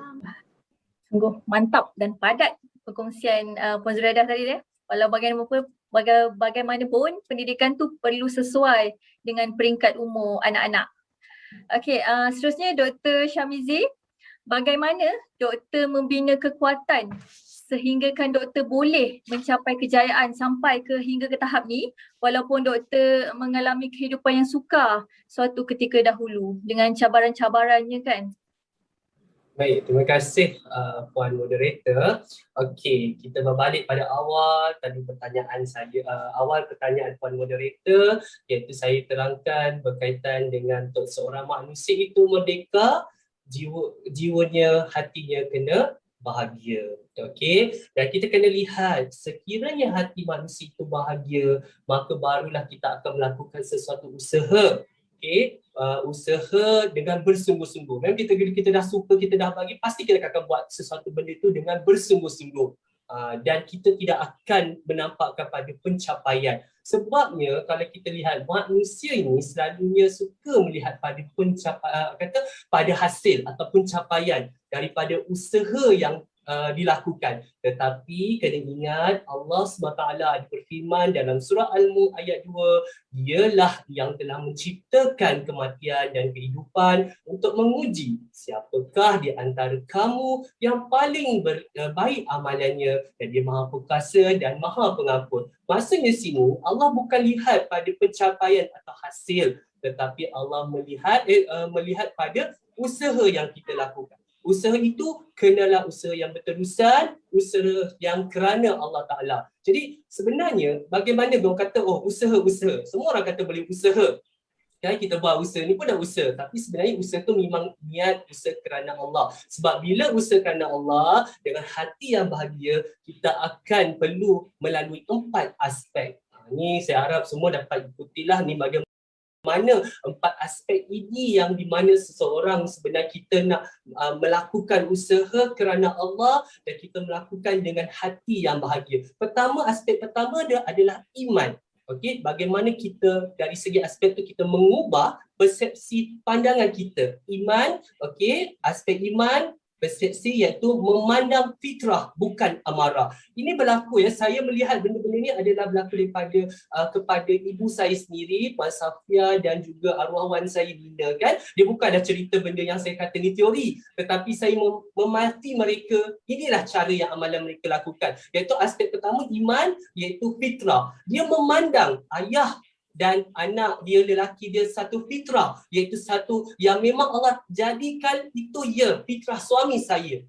Sungguh mantap dan padat perkongsian Puan Zuraidah tadi. Walau bagaimanapun bagaimanapun pendidikan tu perlu sesuai dengan peringkat umur anak-anak. Okey, seterusnya Dr. Syamizi, bagaimana doktor membina kekuatan sehinggakan doktor boleh mencapai kejayaan sampai hingga ke tahap ni walaupun doktor mengalami kehidupan yang sukar suatu ketika dahulu dengan cabaran-cabarannya kan? Baik, terima kasih Puan Moderator. Okey, kita berbalik pada awal tadi pertanyaan saya, awal pertanyaan Puan Moderator, iaitu saya terangkan berkaitan dengan untuk seorang manusia itu merdeka, jiwanya, hatinya kena bahagia. Okey, dan kita kena lihat sekiranya hati manusia itu bahagia, maka barulah kita akan melakukan sesuatu usaha. Okey, usaha dengan bersungguh-sungguh. Memang kita dah suka, kita dah bagi, pasti kita akan buat sesuatu benda itu dengan bersungguh-sungguh. Dan kita tidak akan menampakkan pada pencapaian. Sebabnya kalau kita lihat manusia ini selalunya suka melihat pada pada hasil ataupun capaian daripada usaha yang dilakukan. Tetapi kena ingat Allah SWT ada berfirman dalam surah Al-Mulk ayat 2, dialah yang telah menciptakan kematian dan kehidupan untuk menguji siapakah di antara kamu yang paling baik amalannya, dan dia Maha Perkasa dan Maha Pengampun. Maksudnya sini Allah bukan lihat pada pencapaian atau hasil, tetapi Allah melihat pada usaha yang kita lakukan. Usaha itu kenalah usaha yang berterusan, usaha yang kerana Allah Ta'ala. Jadi sebenarnya bagaimana orang kata, oh usaha. Semua orang kata boleh usaha. Kan kita buat usaha ni pun dah usaha. Tapi sebenarnya usaha tu memang niat usaha kerana Allah. Sebab bila usaha kerana Allah, dengan hati yang bahagia, kita akan perlu melalui 4 aspek. Ni saya harap semua dapat ikutilah ni bagaimana mana 4 aspek ini yang di mana seseorang sebenarnya kita nak melakukan usaha kerana Allah dan kita melakukan dengan hati yang bahagia. Aspek pertama adalah iman. Okey, bagaimana kita dari segi aspek tu kita mengubah persepsi pandangan kita. Iman, okey, aspek iman, persepsi iaitu memandang fitrah bukan amarah. Ini berlaku ya, saya melihat benda-benda ini adalah berlaku daripada kepada ibu saya sendiri, Puan Safia, dan juga arwah wan saya Dina kan. Dia bukanlah cerita benda yang saya kata ni teori, tetapi saya memati mereka, inilah cara yang amalan mereka lakukan. Iaitu aspek pertama iman, iaitu fitrah. Dia memandang ayah dan anak dia lelaki dia satu fitrah, iaitu satu yang memang Allah jadikan itu fitrah suami saya.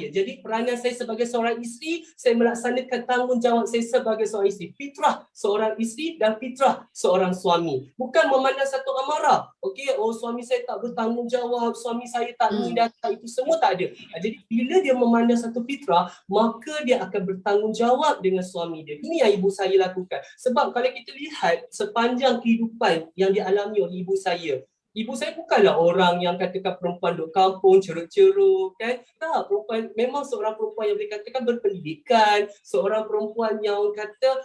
Jadi peranan saya sebagai seorang isteri, saya melaksanakan tanggungjawab saya sebagai seorang isteri. Fitrah seorang isteri dan fitrah seorang suami. Bukan memandang satu amarah. Okey, oh suami saya tak bertanggungjawab, suami saya tak ni dan tak itu, semua tak ada. Jadi bila dia memandang satu fitrah, maka dia akan bertanggungjawab dengan suami dia. Ini yang ibu saya lakukan. Sebab kalau kita lihat sepanjang kehidupan yang dialami oleh ibu saya bukanlah orang yang katakan perempuan duduk kampung, ceruk-ceruk kan. Tak, perempuan memang seorang perempuan yang dikatakan berpendidikan, seorang perempuan yang kata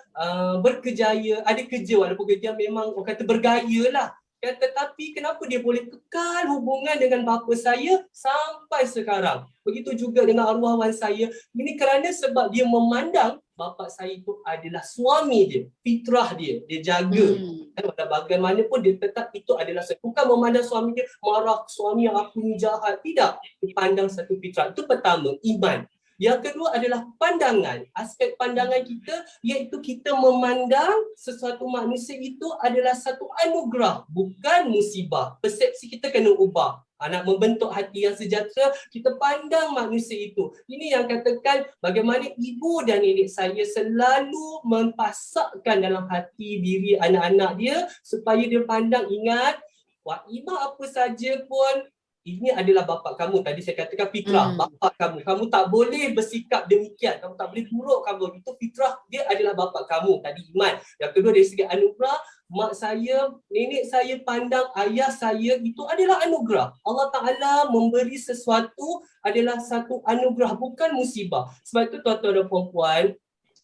berkejaya, ada kerja walaupun kerja memang orang kata bergaya lah. Kan, tetapi kenapa dia boleh kekal hubungan dengan bapa saya sampai sekarang. Begitu juga dengan arwah wan saya. Ini kerana sebab dia memandang bapa saya itu adalah suami dia, fitrah dia jaga. Bagaimanapun dia tetap itu adalah, bukan memandang suami dia marah, suami yang aku ni jahat, tidak. Dia pandang satu fitrah. Itu pertama, iman. Yang kedua adalah pandangan. Aspek pandangan kita iaitu kita memandang sesuatu manusia itu adalah satu anugerah, bukan musibah. Persepsi kita kena ubah. Nak membentuk hati yang sejahtera, kita pandang manusia itu. Ini yang katakan bagaimana ibu dan nenek saya selalu mempasakkan dalam hati diri anak-anak dia supaya dia pandang, ingat, wah ibu apa saja pun, ini adalah bapa kamu. Tadi saya katakan fitrah, bapa kamu. Kamu tak boleh bersikap demikian. Kamu tak boleh buruk kamu. Itu fitrah, dia adalah bapa kamu. Tadi iman. Yang kedua dari segi anugerah, mak saya, nenek saya pandang ayah saya itu adalah anugerah. Allah Ta'ala memberi sesuatu adalah satu anugerah, bukan musibah. Sebab itu tuan-tuan dan puan-puan,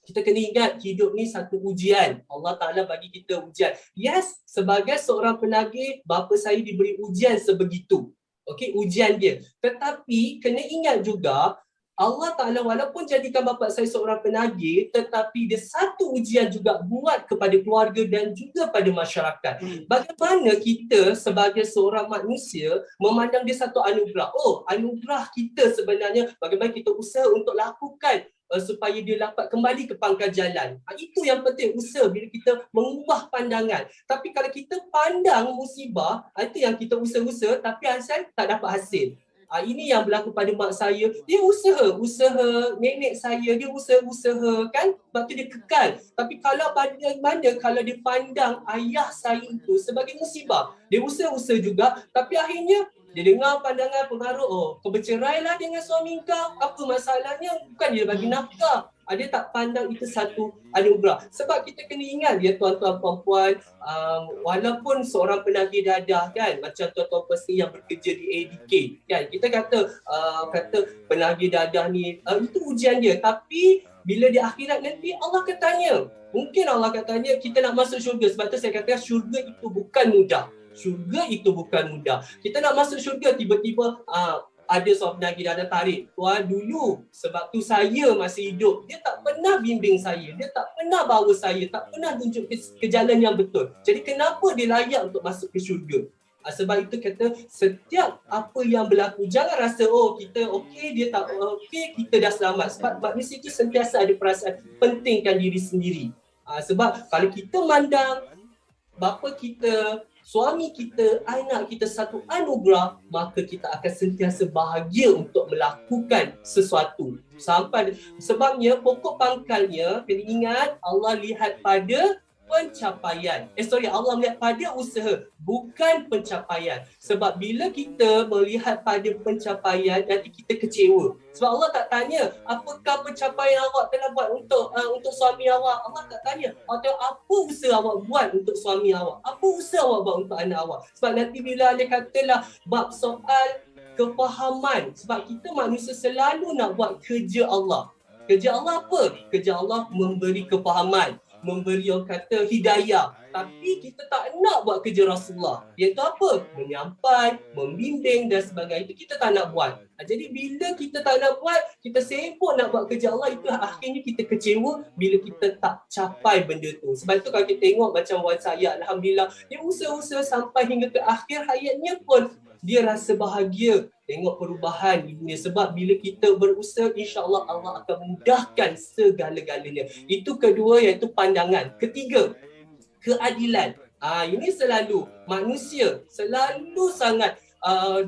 kita kena ingat hidup ni satu ujian. Allah Ta'ala bagi kita ujian. Yes, sebagai seorang penagih, bapa saya diberi ujian sebegitu. Okey, ujian dia. Tetapi kena ingat juga Allah Ta'ala walaupun jadikan bapa saya seorang penagih, tetapi dia satu ujian juga buat kepada keluarga dan juga pada masyarakat. Bagaimana kita sebagai seorang manusia memandang dia satu anugerah. Oh, anugerah kita sebenarnya bagaimana kita usaha untuk lakukan supaya dia dapat kembali ke pangkal jalan. Itu yang penting, usaha bila kita mengubah pandangan. Tapi kalau kita pandang musibah, itu yang kita usaha-usaha tapi asal tak dapat hasil. Ini yang berlaku pada mak saya. Dia usaha nenek saya, dia usaha kan, lepas tu dia kekal. Tapi kalau bagaimana kalau dia pandang ayah saya itu sebagai musibah, dia usaha juga, tapi akhirnya dia dengar pandangan pengaruh, oh kau bercerailah dengan suami kau, apa masalahnya, bukan dia bagi nafkah. Dia tak pandang itu satu anugerah. Sebab kita kena ingat ya tuan-tuan puan-puan, walaupun seorang penagih dadah kan, macam tuan-tuan pasti yang bekerja di ADK kan, kita kata penagih dadah ni itu ujian dia, tapi bila di akhirat nanti Allah akan tanya. Mungkin Allah akan tanya kita nak masuk syurga. Sebab tu saya kata syurga itu bukan mudah. Syurga itu bukan mudah. Kita nak masuk syurga tiba-tiba ada seorang penagih dadah tarik. Wah, dulu sebab tu saya masih hidup, dia tak pernah bimbing saya, dia tak pernah bawa saya, tak pernah tunjuk ke jalan yang betul. Jadi kenapa dia layak untuk masuk ke syurga? Sebab itu kata setiap apa yang berlaku, jangan rasa oh kita okey, dia tak okey, kita dah selamat. Sebab manusia itu sentiasa ada perasaan pentingkan diri sendiri. Sebab kalau kita mandang bapa kita, suami kita, anak kita satu anugerah, maka kita akan sentiasa bahagia untuk melakukan sesuatu. Sebabnya pokok pangkalnya, kena ingat Allah lihat pada pencapaian. Allah melihat pada usaha, bukan pencapaian. Sebab bila kita melihat pada pencapaian, nanti kita kecewa. Sebab Allah tak tanya, apakah pencapaian awak telah buat untuk suami awak. Allah tak tanya, apa usaha awak buat untuk suami awak. Apa usaha awak buat untuk anak awak. Sebab nanti bila dia katalah bab soal kefahaman. Sebab kita manusia selalu nak buat kerja Allah. Kerja Allah apa? Kerja Allah memberi kefahaman, memberi orang kata hidayah. Tapi kita tak nak buat kerja Rasulullah. Iaitu apa? Menyampai, membimbing dan sebagainya. Itu kita tak nak buat. Jadi bila kita tak nak buat, kita sibuk nak buat kerja Allah, itu akhirnya kita kecewa bila kita tak capai benda tu. Sebab itu kalau kita tengok macam wan saya, Alhamdulillah, dia usaha-usaha sampai hingga ke akhir hayatnya pun dia rasa bahagia tengok perubahan ibunya. Sebab bila kita berusaha, insya-Allah Allah akan mudahkan segala-galanya. Itu kedua, iaitu pandangan. Ketiga, keadilan. Ini selalu manusia selalu sangat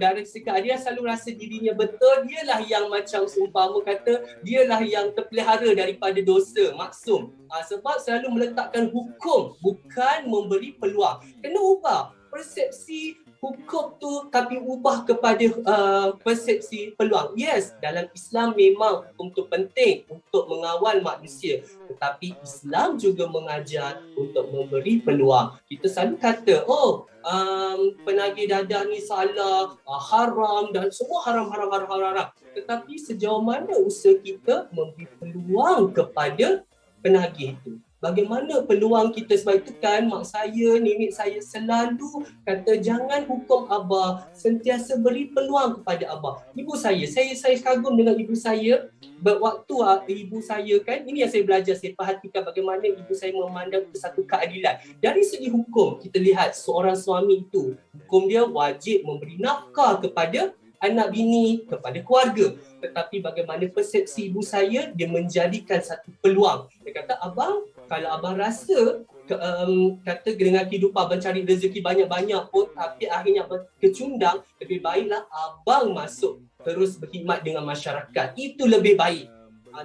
dari segi keadilan selalu rasa dirinya betul. Dialah yang macam seumpama kata, dialah yang terpelihara daripada dosa, maksum. Sebab selalu meletakkan hukum, bukan memberi peluang. Kena ubah persepsi hukum tu, tapi ubah kepada persepsi peluang. Yes, dalam Islam memang hukum tu penting untuk mengawal manusia, tetapi Islam juga mengajar untuk memberi peluang. Kita selalu kata, penagih dadah ni salah, haram dan semua haram. Tetapi sejauh mana usaha kita memberi peluang kepada penagih itu? Bagaimana peluang kita? Sebab itu kan mak saya, nenek saya selalu kata jangan hukum abah, sentiasa beri peluang kepada abah. Ibu saya kagum dengan ibu saya. Waktu ibu saya kan, ini yang saya belajar, saya perhatikan bagaimana ibu saya memandang satu keadilan. Dari segi hukum, kita lihat seorang suami itu, hukum dia wajib memberi nafkah kepada anak bini, kepada keluarga. Tetapi bagaimana persepsi ibu saya, dia menjadikan satu peluang. Dia kata, abang, kalau abang rasa kata dengan kehidupan abang cari rezeki banyak-banyak pun tapi akhirnya abang kecundang, lebih baiklah abang masuk terus berkhidmat dengan masyarakat. Itu lebih baik.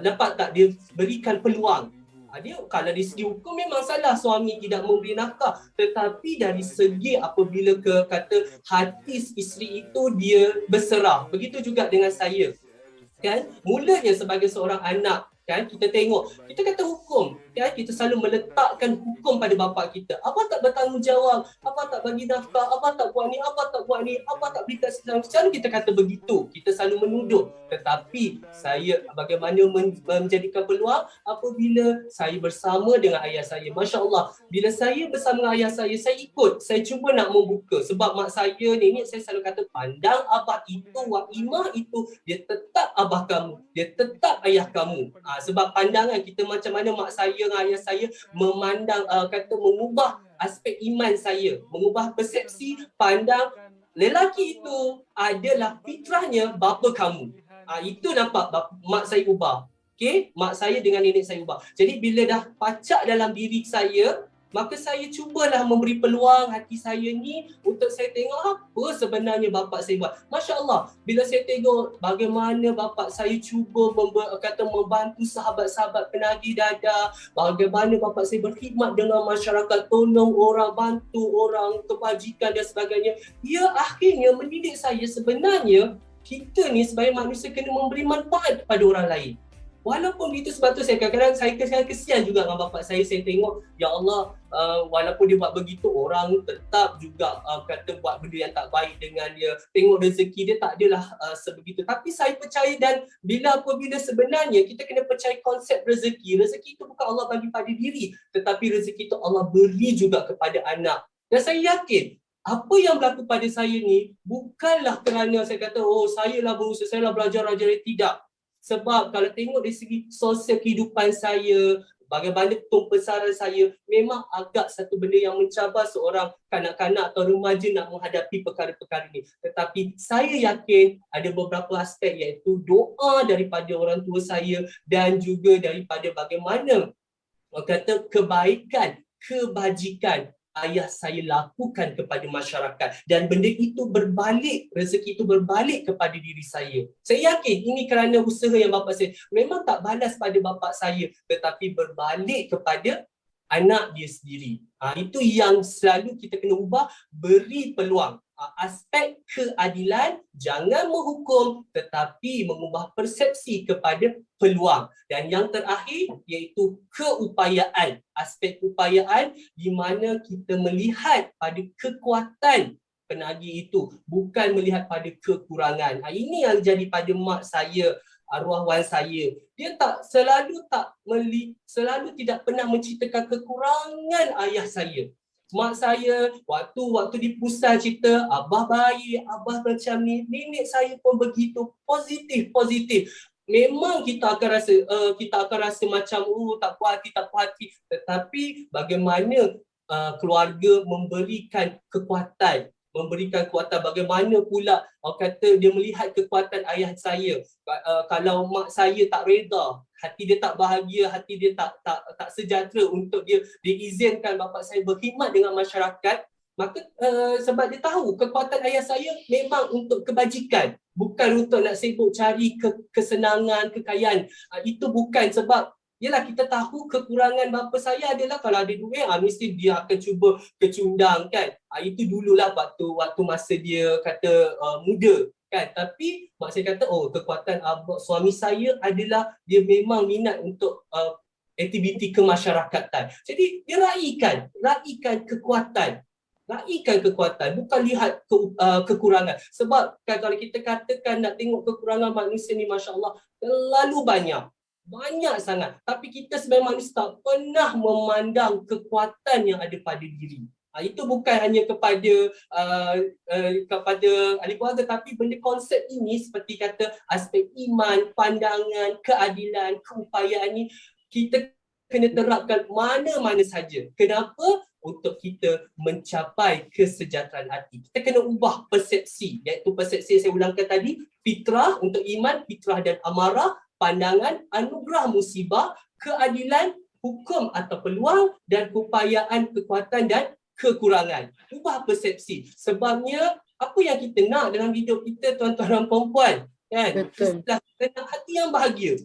Nampak tak? Dia berikan peluang. Dia kalau dari segi hukum memang salah suami tidak memberi nafkah, tetapi dari segi apabila kata hati isteri itu dia berserah. Begitu juga dengan saya. Kan? Mulanya sebagai seorang anak, Kan kita tengok, kita kata hukum, kan kita selalu meletakkan hukum pada bapa kita. Abah tak bertanggungjawab, abah tak bagi nafkah, abah tak buat ni, abah tak buat ni, abah tak beri kasih sayang. Selalu kita kata begitu, kita selalu menuduh. Tetapi saya bagaimana menjadikan peluang apabila saya bersama dengan ayah saya. Masya Allah, bila saya bersama dengan ayah saya ikut, saya cuba nak membuka. Sebab mak saya, nenek saya selalu kata, pandang abah itu, Wa'imah itu, dia tetap abah kamu, dia tetap ayah kamu. Sebab pandangan kita macam mana mak saya dengan ayah saya memandang, kata mengubah aspek iman saya, mengubah persepsi pandang lelaki itu adalah fitrahnya bapa kamu. Itu nampak mak saya ubah. Okay? Mak saya dengan nenek saya ubah. Jadi bila dah pacak dalam diri saya, maka saya cubalah memberi peluang hati saya ni untuk saya tengok apa sebenarnya bapa saya buat. Masya Allah, bila saya tengok bagaimana bapa saya cuba membantu sahabat-sahabat penagih dada, bagaimana bapa saya berkhidmat dengan masyarakat, tolong orang, bantu orang, kebajikan dan sebagainya. Ia akhirnya mendidik saya sebenarnya kita ni sebagai manusia kena memberi manfaat kepada orang lain. Walaupun itu, sebab tu saya kadang-kadang saya kesian juga dengan bapa saya tengok, ya Allah, walaupun dia buat begitu, orang tetap juga kata buat benda yang tak baik dengan dia. Tengok rezeki dia tak adalah sebegitu. Tapi saya percaya, dan apabila sebenarnya kita kena percaya konsep rezeki. Rezeki itu bukan Allah bagi pada diri, tetapi rezeki itu Allah beri juga kepada anak. Dan saya yakin apa yang berlaku pada saya ni bukanlah kerana saya kata, oh saya lah berusaha, saya lah belajar, tidak. Sebab kalau tengok dari segi sosial kehidupan saya, bagaimana pembesaran saya, memang agak satu benda yang mencabar seorang kanak-kanak atau remaja nak menghadapi perkara-perkara ini. Tetapi saya yakin ada beberapa aspek, iaitu doa daripada orang tua saya dan juga daripada bagaimana kata kebaikan, kebajikan ayah saya lakukan kepada masyarakat, dan benda itu berbalik, rezeki itu berbalik kepada diri saya. Saya yakin ini kerana usaha yang bapa saya memang tak balas pada bapa saya, tetapi berbalik kepada anak dia sendiri. Itu yang selalu kita kena ubah, beri peluang. Aspek keadilan, jangan menghukum tetapi mengubah persepsi kepada peluang. Dan yang terakhir iaitu keupayaan. Aspek keupayaan di mana kita melihat pada kekuatan penagih itu, bukan melihat pada kekurangan. Ini yang jadi pada mak saya, arwah wan saya. Dia selalu tidak pernah menceritakan kekurangan ayah saya. Mak saya waktu di pusat cerita, abah baik, abah macam ni, nenek saya pun begitu, positif. Memang kita akan rasa macam tak puas hati, tetapi bagaimana keluarga memberikan kekuatan, bagaimana pula kata dia melihat kekuatan ayah saya. Kalau mak saya tak reda, hati dia tak bahagia, hati dia tak sejahtera untuk dia diizinkan bapa saya berkhidmat dengan masyarakat, maka sebab dia tahu kekuatan ayah saya memang untuk kebajikan, bukan untuk nak sibuk cari kesenangan, kekayaan. Itu bukan, sebab yelah kita tahu kekurangan bapa saya adalah kalau ada duit, mesti dia akan cuba kecundang kan. Itu dululah waktu masa dia kata muda kan. Tapi mak saya kata, oh kekuatan suami saya adalah dia memang minat untuk aktiviti kemasyarakatan. Jadi dia raikan kekuatan, bukan lihat kekurangan. Sebab kan, kalau kita katakan nak tengok kekurangan manusia ni, Masya Allah, terlalu banyak sangat. Tapi kita sebagai manusia tak pernah memandang kekuatan yang ada pada diri. Itu bukan hanya kepada ahli keluarga, tapi benda konsep ini seperti kata aspek iman, pandangan, keadilan, keupayaan ni kita kena terapkan mana-mana saja. Kenapa? Untuk kita mencapai kesejahteraan hati. Kita kena ubah persepsi, iaitu persepsi yang saya ulangkan tadi, fitrah untuk iman, fitrah dan amarah, pandangan, anugerah musibah, keadilan, hukum atau peluang, dan keupayaan, kekuatan dan kekurangan. Ubah persepsi. Sebabnya apa yang kita nak dalam hidup kita, tuan-tuan dan puan-puan, kan? Kita nak hati yang bahagia.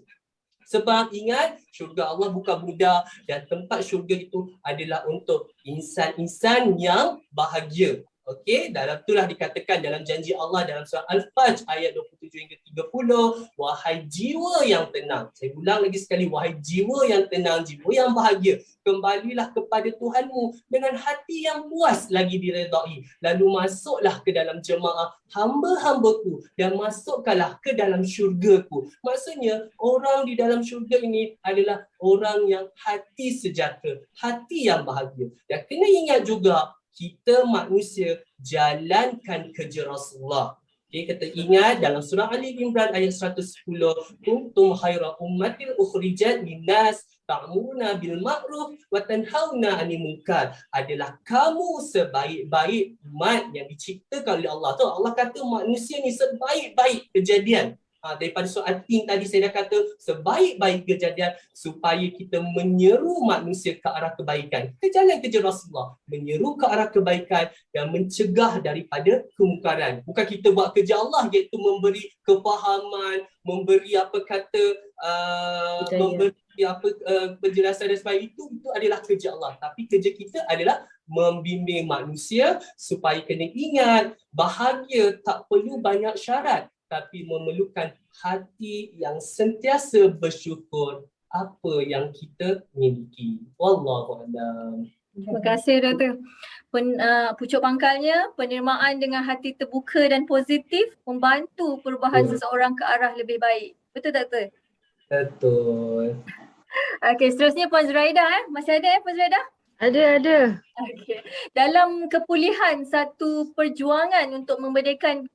Sebab ingat, syurga Allah bukan mudah, dan tempat syurga itu adalah untuk insan-insan yang bahagia. Okey, dalam itulah dikatakan dalam janji Allah dalam surah Al-Fajr ayat 27 hingga 30, wahai jiwa yang tenang. Saya ulang lagi sekali, wahai jiwa yang tenang, jiwa yang bahagia, kembalilah kepada Tuhanmu dengan hati yang puas lagi diredai. Lalu masuklah ke dalam jemaah hamba-hambaku dan masukkanlah ke dalam syurgaku. Maksudnya orang di dalam syurga ini adalah orang yang hati sejahtera, hati yang bahagia. Dan kena ingat juga kita manusia jalankan kerja Rasulullah. Okay, kita ingat dalam surah Ali Imran ayat 110, kuntum khaira ummatin ukhrijat linnas ta'muruna bil ma'ruf wa tanhauna 'anil munkar. Adalah kamu sebaik-baik umat yang diciptakan oleh Allah. Tu Allah kata manusia ni sebaik-baik kejadian. Daripada soal Tin tadi saya dah kata sebaik-baik kejadian supaya kita menyeru manusia ke arah kebaikan. Kita jalan kerja Rasulullah, menyeru ke arah kebaikan dan mencegah daripada kemungkaran. Bukan kita buat kerja Allah iaitu memberi kefahaman, memberi memberi penjelasan dan sebagainya, itu adalah kerja Allah. Tapi kerja kita adalah membimbing manusia supaya kena ingat bahagia tak perlu banyak syarat, tapi memerlukan hati yang sentiasa bersyukur apa yang kita miliki. Wallahu a'lam. Terima kasih Doktor. Pucuk pangkalnya, penerimaan dengan hati terbuka dan positif membantu perubahan seseorang ke arah lebih baik. Betul Doktor? Betul. Okey, seterusnya Puan Zuraida. Masih ada Puan Zuraida? Ada. Okay. Dalam kepulihan satu perjuangan untuk memerdekakan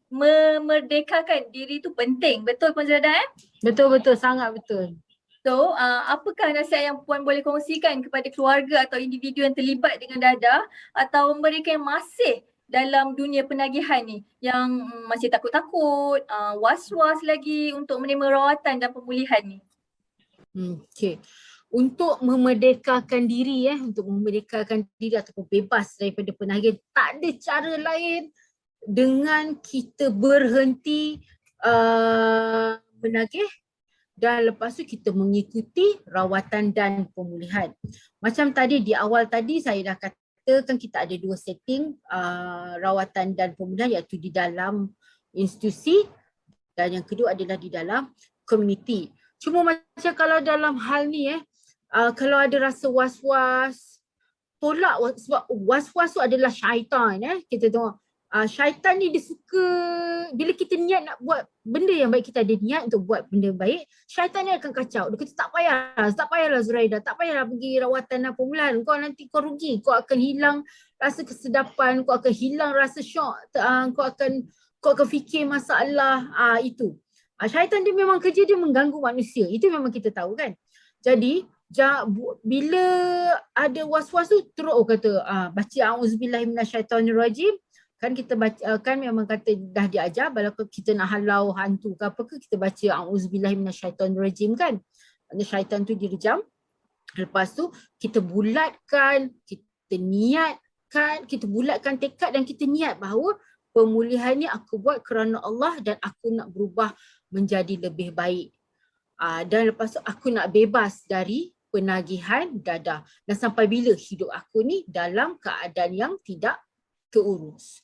diri itu penting. Betul Puan Zuraida? Betul, sangat betul. So, apakah nasihat yang Puan boleh kongsikan kepada keluarga atau individu yang terlibat dengan Dadah atau mereka yang masih dalam dunia penagihan ni, yang masih takut-takut, was-was lagi untuk menerima rawatan dan pemulihan ni? Okey. Untuk memerdekakan diri ataupun bebas daripada penagihan, tak ada cara lain dengan kita berhenti menagih dan lepas tu kita mengikuti rawatan dan pemulihan. Macam tadi di awal tadi saya dah katakan kita ada dua setting rawatan dan pemulihan, iaitu di dalam institusi dan yang kedua adalah di dalam komuniti. Cuma macam kalau dalam hal ni kalau ada rasa was-was, tolak, sebab was-was tu adalah syaitan. Kita tengok syaitan ni dia suka, bila kita niat nak buat benda yang baik, kita ada niat untuk buat benda baik, syaitan ni akan kacau. Dia kata tak payahlah Zuraida, tak payahlah pergi rawatan dan pemulihan, kau nanti kau rugi, kau akan hilang rasa kesedapan, kau akan hilang rasa syok, kau akan fikir masalah itu. Syaitan dia memang kerja dia mengganggu manusia, itu memang kita tahu kan. Jadi bila ada was-was tu terus kata baca auzubillahi minasyaitonirrajim. Kan kita baca, kan memang kata dah diajar kalau kita nak halau hantu ke apa ke, kita baca auzubillahi minasyaitonirrajim kan. Maksudnya syaitan tu direjam. Lepas tu kita bulatkan, kita bulatkan tekad dan kita niat bahawa pemulihan ni aku buat kerana Allah dan aku nak berubah menjadi lebih baik. Dan lepas tu aku nak bebas dari penagihan dadah. Dan sampai bila hidup aku ni dalam keadaan yang tidak terurus.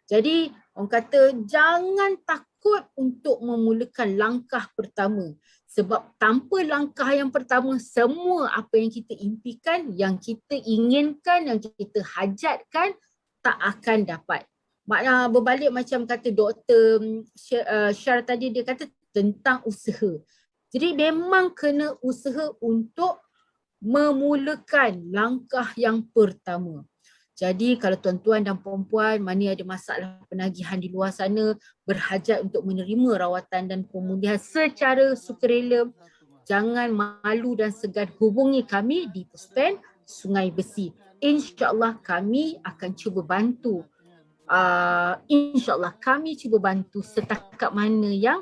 Jadi orang kata jangan takut untuk memulakan langkah pertama. Sebab tanpa langkah yang pertama, semua apa yang kita impikan, yang kita inginkan, yang kita hajatkan tak akan dapat. Makna berbalik macam kata Dr. Syar tadi, dia kata tentang usaha. Jadi memang kena usaha untuk memulakan langkah yang pertama. Jadi kalau tuan-tuan dan puan-puan mana ada masalah penagihan di luar sana, berhajat untuk menerima rawatan dan pemulihan secara sukarela, jangan malu dan segan hubungi kami di Puspen Sungai Besi. InsyaAllah kami akan cuba bantu. InsyaAllah kami cuba bantu setakat mana yang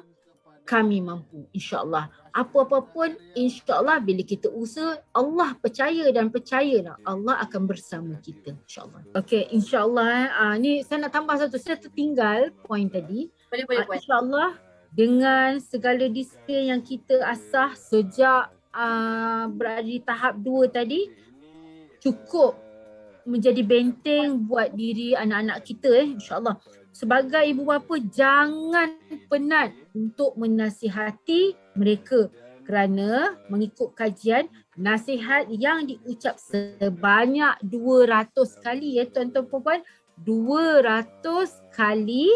kami mampu, insyaAllah. Apa-apa pun, insyaAllah bila kita usaha, Allah percaya Allah akan bersama kita, insyaAllah. Okey, insyaAllah. Ni saya nak tambah satu, saya tertinggal poin tadi. Boleh. InsyaAllah dengan segala disiplin yang kita asah sejak berada di tahap 2 tadi, cukup menjadi benteng buat diri anak-anak kita insya-Allah. Sebagai ibu bapa jangan penat untuk menasihati mereka kerana mengikut kajian nasihat yang diucap sebanyak 200 kali ya tuan-tuan puan-puan, 200 kali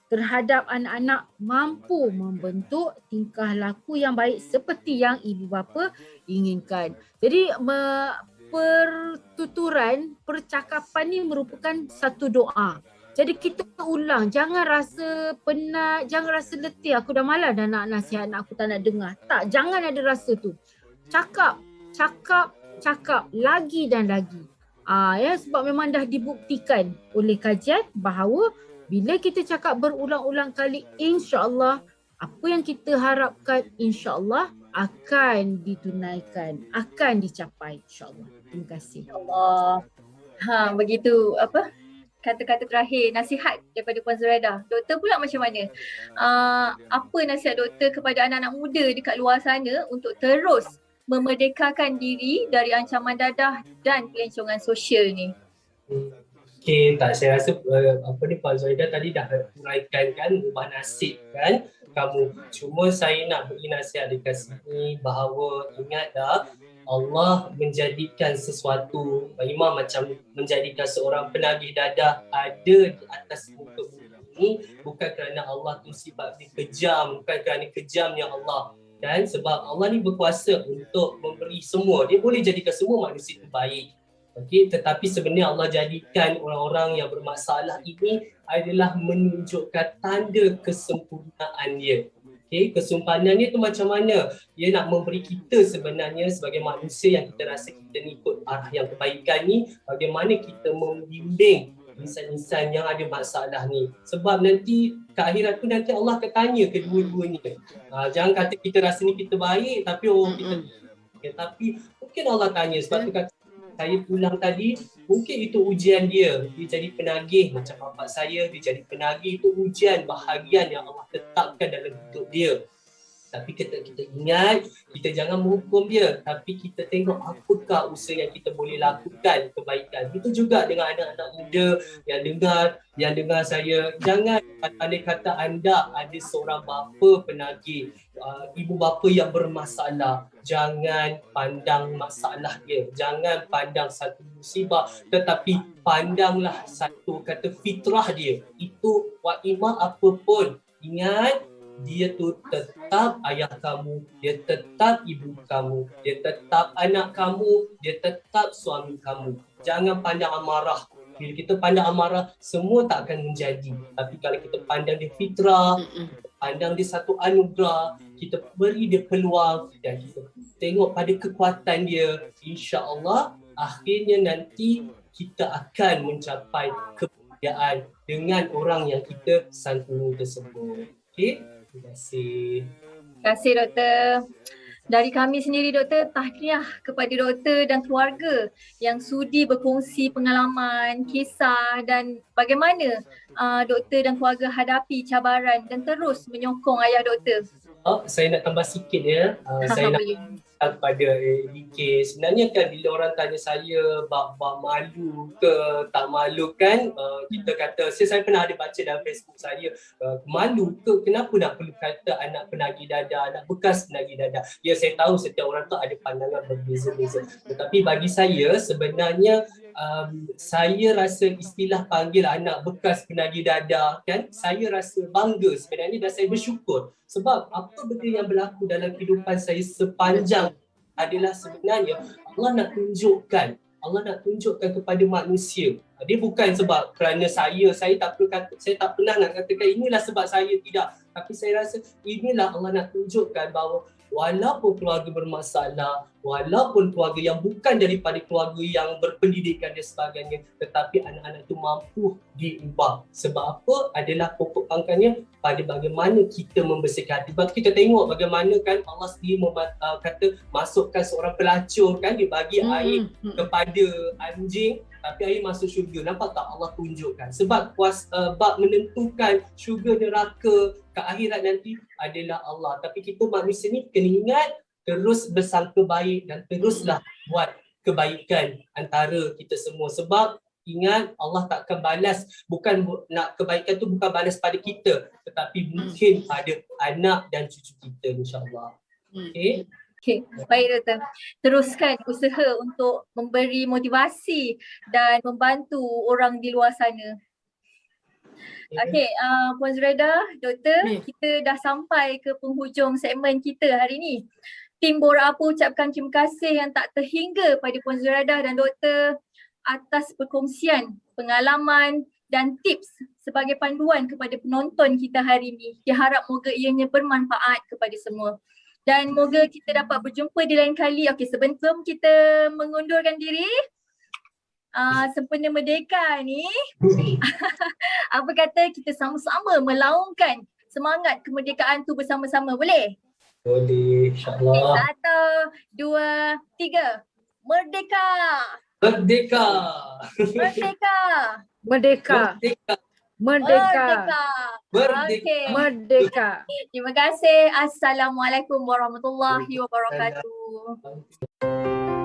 terhadap anak-anak mampu membentuk tingkah laku yang baik seperti yang ibu bapa inginkan. Jadi pertuturan, percakapan ni merupakan satu doa. Jadi kita ulang, jangan rasa penat, jangan rasa letih. Aku dah malas dah nak nasihat, aku tak nak dengar. Tak, jangan ada rasa tu. Cakap, cakap, cakap lagi dan lagi. Ya, sebab memang dah dibuktikan oleh kajian bahawa bila kita cakap berulang-ulang kali, insya-Allah apa yang kita harapkan insya-Allah akan ditunaikan, akan dicapai insya-Allah. Terima kasih. Allah. Begitu kata-kata terakhir nasihat daripada Puan Zuraidah. Doktor pula macam mana? Apa nasihat doktor kepada anak-anak muda dekat luar sana untuk terus memerdekakan diri dari ancaman dadah dan pelancongan sosial ni? Okay, tak, saya rasa Puan Zuraidah tadi dah uraikan kan, ubah nasib kan kamu. Cuma saya nak beri nasihat dekat sini bahawa ingat dah, Allah menjadikan sesuatu, Imam macam menjadikan seorang penagih dadah ada di atas muka bumi ini bukan kerana Allah tu sifat dia kejam, bukan kerana kejamnya Allah. Dan sebab Allah ni berkuasa untuk memberi semua, dia boleh jadikan semua manusia itu baik. Okey, tetapi sebenarnya Allah jadikan orang-orang yang bermasalah ini adalah menunjukkan tanda kesempurnaan dia. Okey, kesempurnaan dia tu macam mana? Dia nak memberi kita sebenarnya sebagai manusia yang kita rasa kita ni ikut arah yang kebaikan ni, bagaimana kita membimbing insan-insan yang ada masalah ni. Sebab nanti ke akhirat tu nanti Allah akan tanya kedua-duanya. Jangan kata kita rasa ni kita baik tapi tapi mungkin Allah tanya sebab tu kata saya pulang tadi, mungkin itu ujian dia. Dia jadi penagih macam bapa saya, dia jadi penagih, itu ujian bahagian yang Allah tetapkan dalam hidup dia. Tapi kita ingat, kita jangan menghukum dia, tapi kita tengok apakah usaha yang kita boleh lakukan kebaikan. Itu juga dengan anak-anak muda yang dengar saya. Jangan andai kata anda ada seorang bapa penagih, ibu bapa yang bermasalah, jangan pandang masalah dia, jangan pandang satu musibah, tetapi pandanglah satu kata fitrah dia. Itu wa'imah apapun, ingat dia tu tetap ayah kamu, dia tetap ibu kamu, dia tetap anak kamu, dia tetap suami kamu. Jangan pandang amarah. Bila kita pandang amarah, semua tak akan menjadi. Tapi kalau kita pandang dia fitrah, pandang dia satu anugerah, kita beri dia peluang dan kita tengok pada kekuatan dia, insya-Allah akhirnya nanti kita akan mencapai kebahagiaan dengan orang yang kita santuni tersebut. Okey? Terima kasih. Terima kasih doktor. Dari kami sendiri doktor, tahniah kepada doktor dan keluarga yang sudi berkongsi pengalaman, kisah dan bagaimana doktor dan keluarga hadapi cabaran dan terus menyokong ayah doktor. Saya nak tambah sikit ya. Saya nak kepada DK. Sebenarnya kan bila orang tanya saya bab malu ke tak malu kan, kita kata saya pernah ada baca dalam Facebook saya, malu ke kenapa nak perlu kata anak penagih dadah, anak bekas penagih dadah. Ya, saya tahu setiap orang tu ada pandangan berbeza-beza, tetapi bagi saya sebenarnya saya rasa istilah panggil anak bekas penagih dadah kan, saya rasa bangga sebenarnya dan saya bersyukur sebab apa benda yang berlaku dalam kehidupan saya sepanjang adalah sebenarnya Allah nak tunjukkan kepada manusia. Dia bukan sebab kerana saya tak pernah nak katakan inilah sebab saya, tidak, tapi saya rasa inilah Allah nak tunjukkan bahawa walaupun keluarga bermasalah, walaupun keluarga yang bukan daripada keluarga yang berpendidikan dan sebagainya, tetapi anak-anak itu mampu diubah. Sebab apa? Adalah pokok pangkalnya pada bagaimana kita membersihkan hati. Sebab kita tengok bagaimana kan Allah sendiri kata masukkan seorang pelacur kan, dia bagi air kepada anjing tapi air masuk syurga. Nampak tak Allah tunjukkan? Sebab bab menentukan syurga neraka ke akhirat nanti adalah Allah. Tapi kita manusia ni kena ingat terus bersangka baik dan teruslah buat kebaikan antara kita semua. Sebab ingat Allah takkan balas, nak kebaikan tu bukan balas pada kita, tetapi mungkin pada anak dan cucu kita, insyaAllah. Okay? Okay, baik Doktor. Teruskan usaha untuk memberi motivasi dan membantu orang di luar sana. Okay, Puan Zuraida, Doktor, kita dah sampai ke penghujung segmen kita hari ni. Tim Borak Apa ucapkan terima kasih yang tak terhingga pada Puan Zuraida dan Doktor atas perkongsian pengalaman dan tips sebagai panduan kepada penonton kita hari ni. Diharap moga ianya bermanfaat kepada semua. Dan moga kita dapat berjumpa di lain kali. Okey, sebelum kita mengundurkan diri, sempena merdeka ni, apa kata kita sama-sama melaungkan semangat kemerdekaan tu bersama-sama, boleh? Boleh, insyaAllah. Okay, 1, 2, 3. Merdeka! Merdeka! Merdeka! Merdeka. Merdeka! Merdeka. Merdeka! Okay. Merdeka. Terima kasih. Assalamualaikum warahmatullahi wabarakatuh. Merdeka!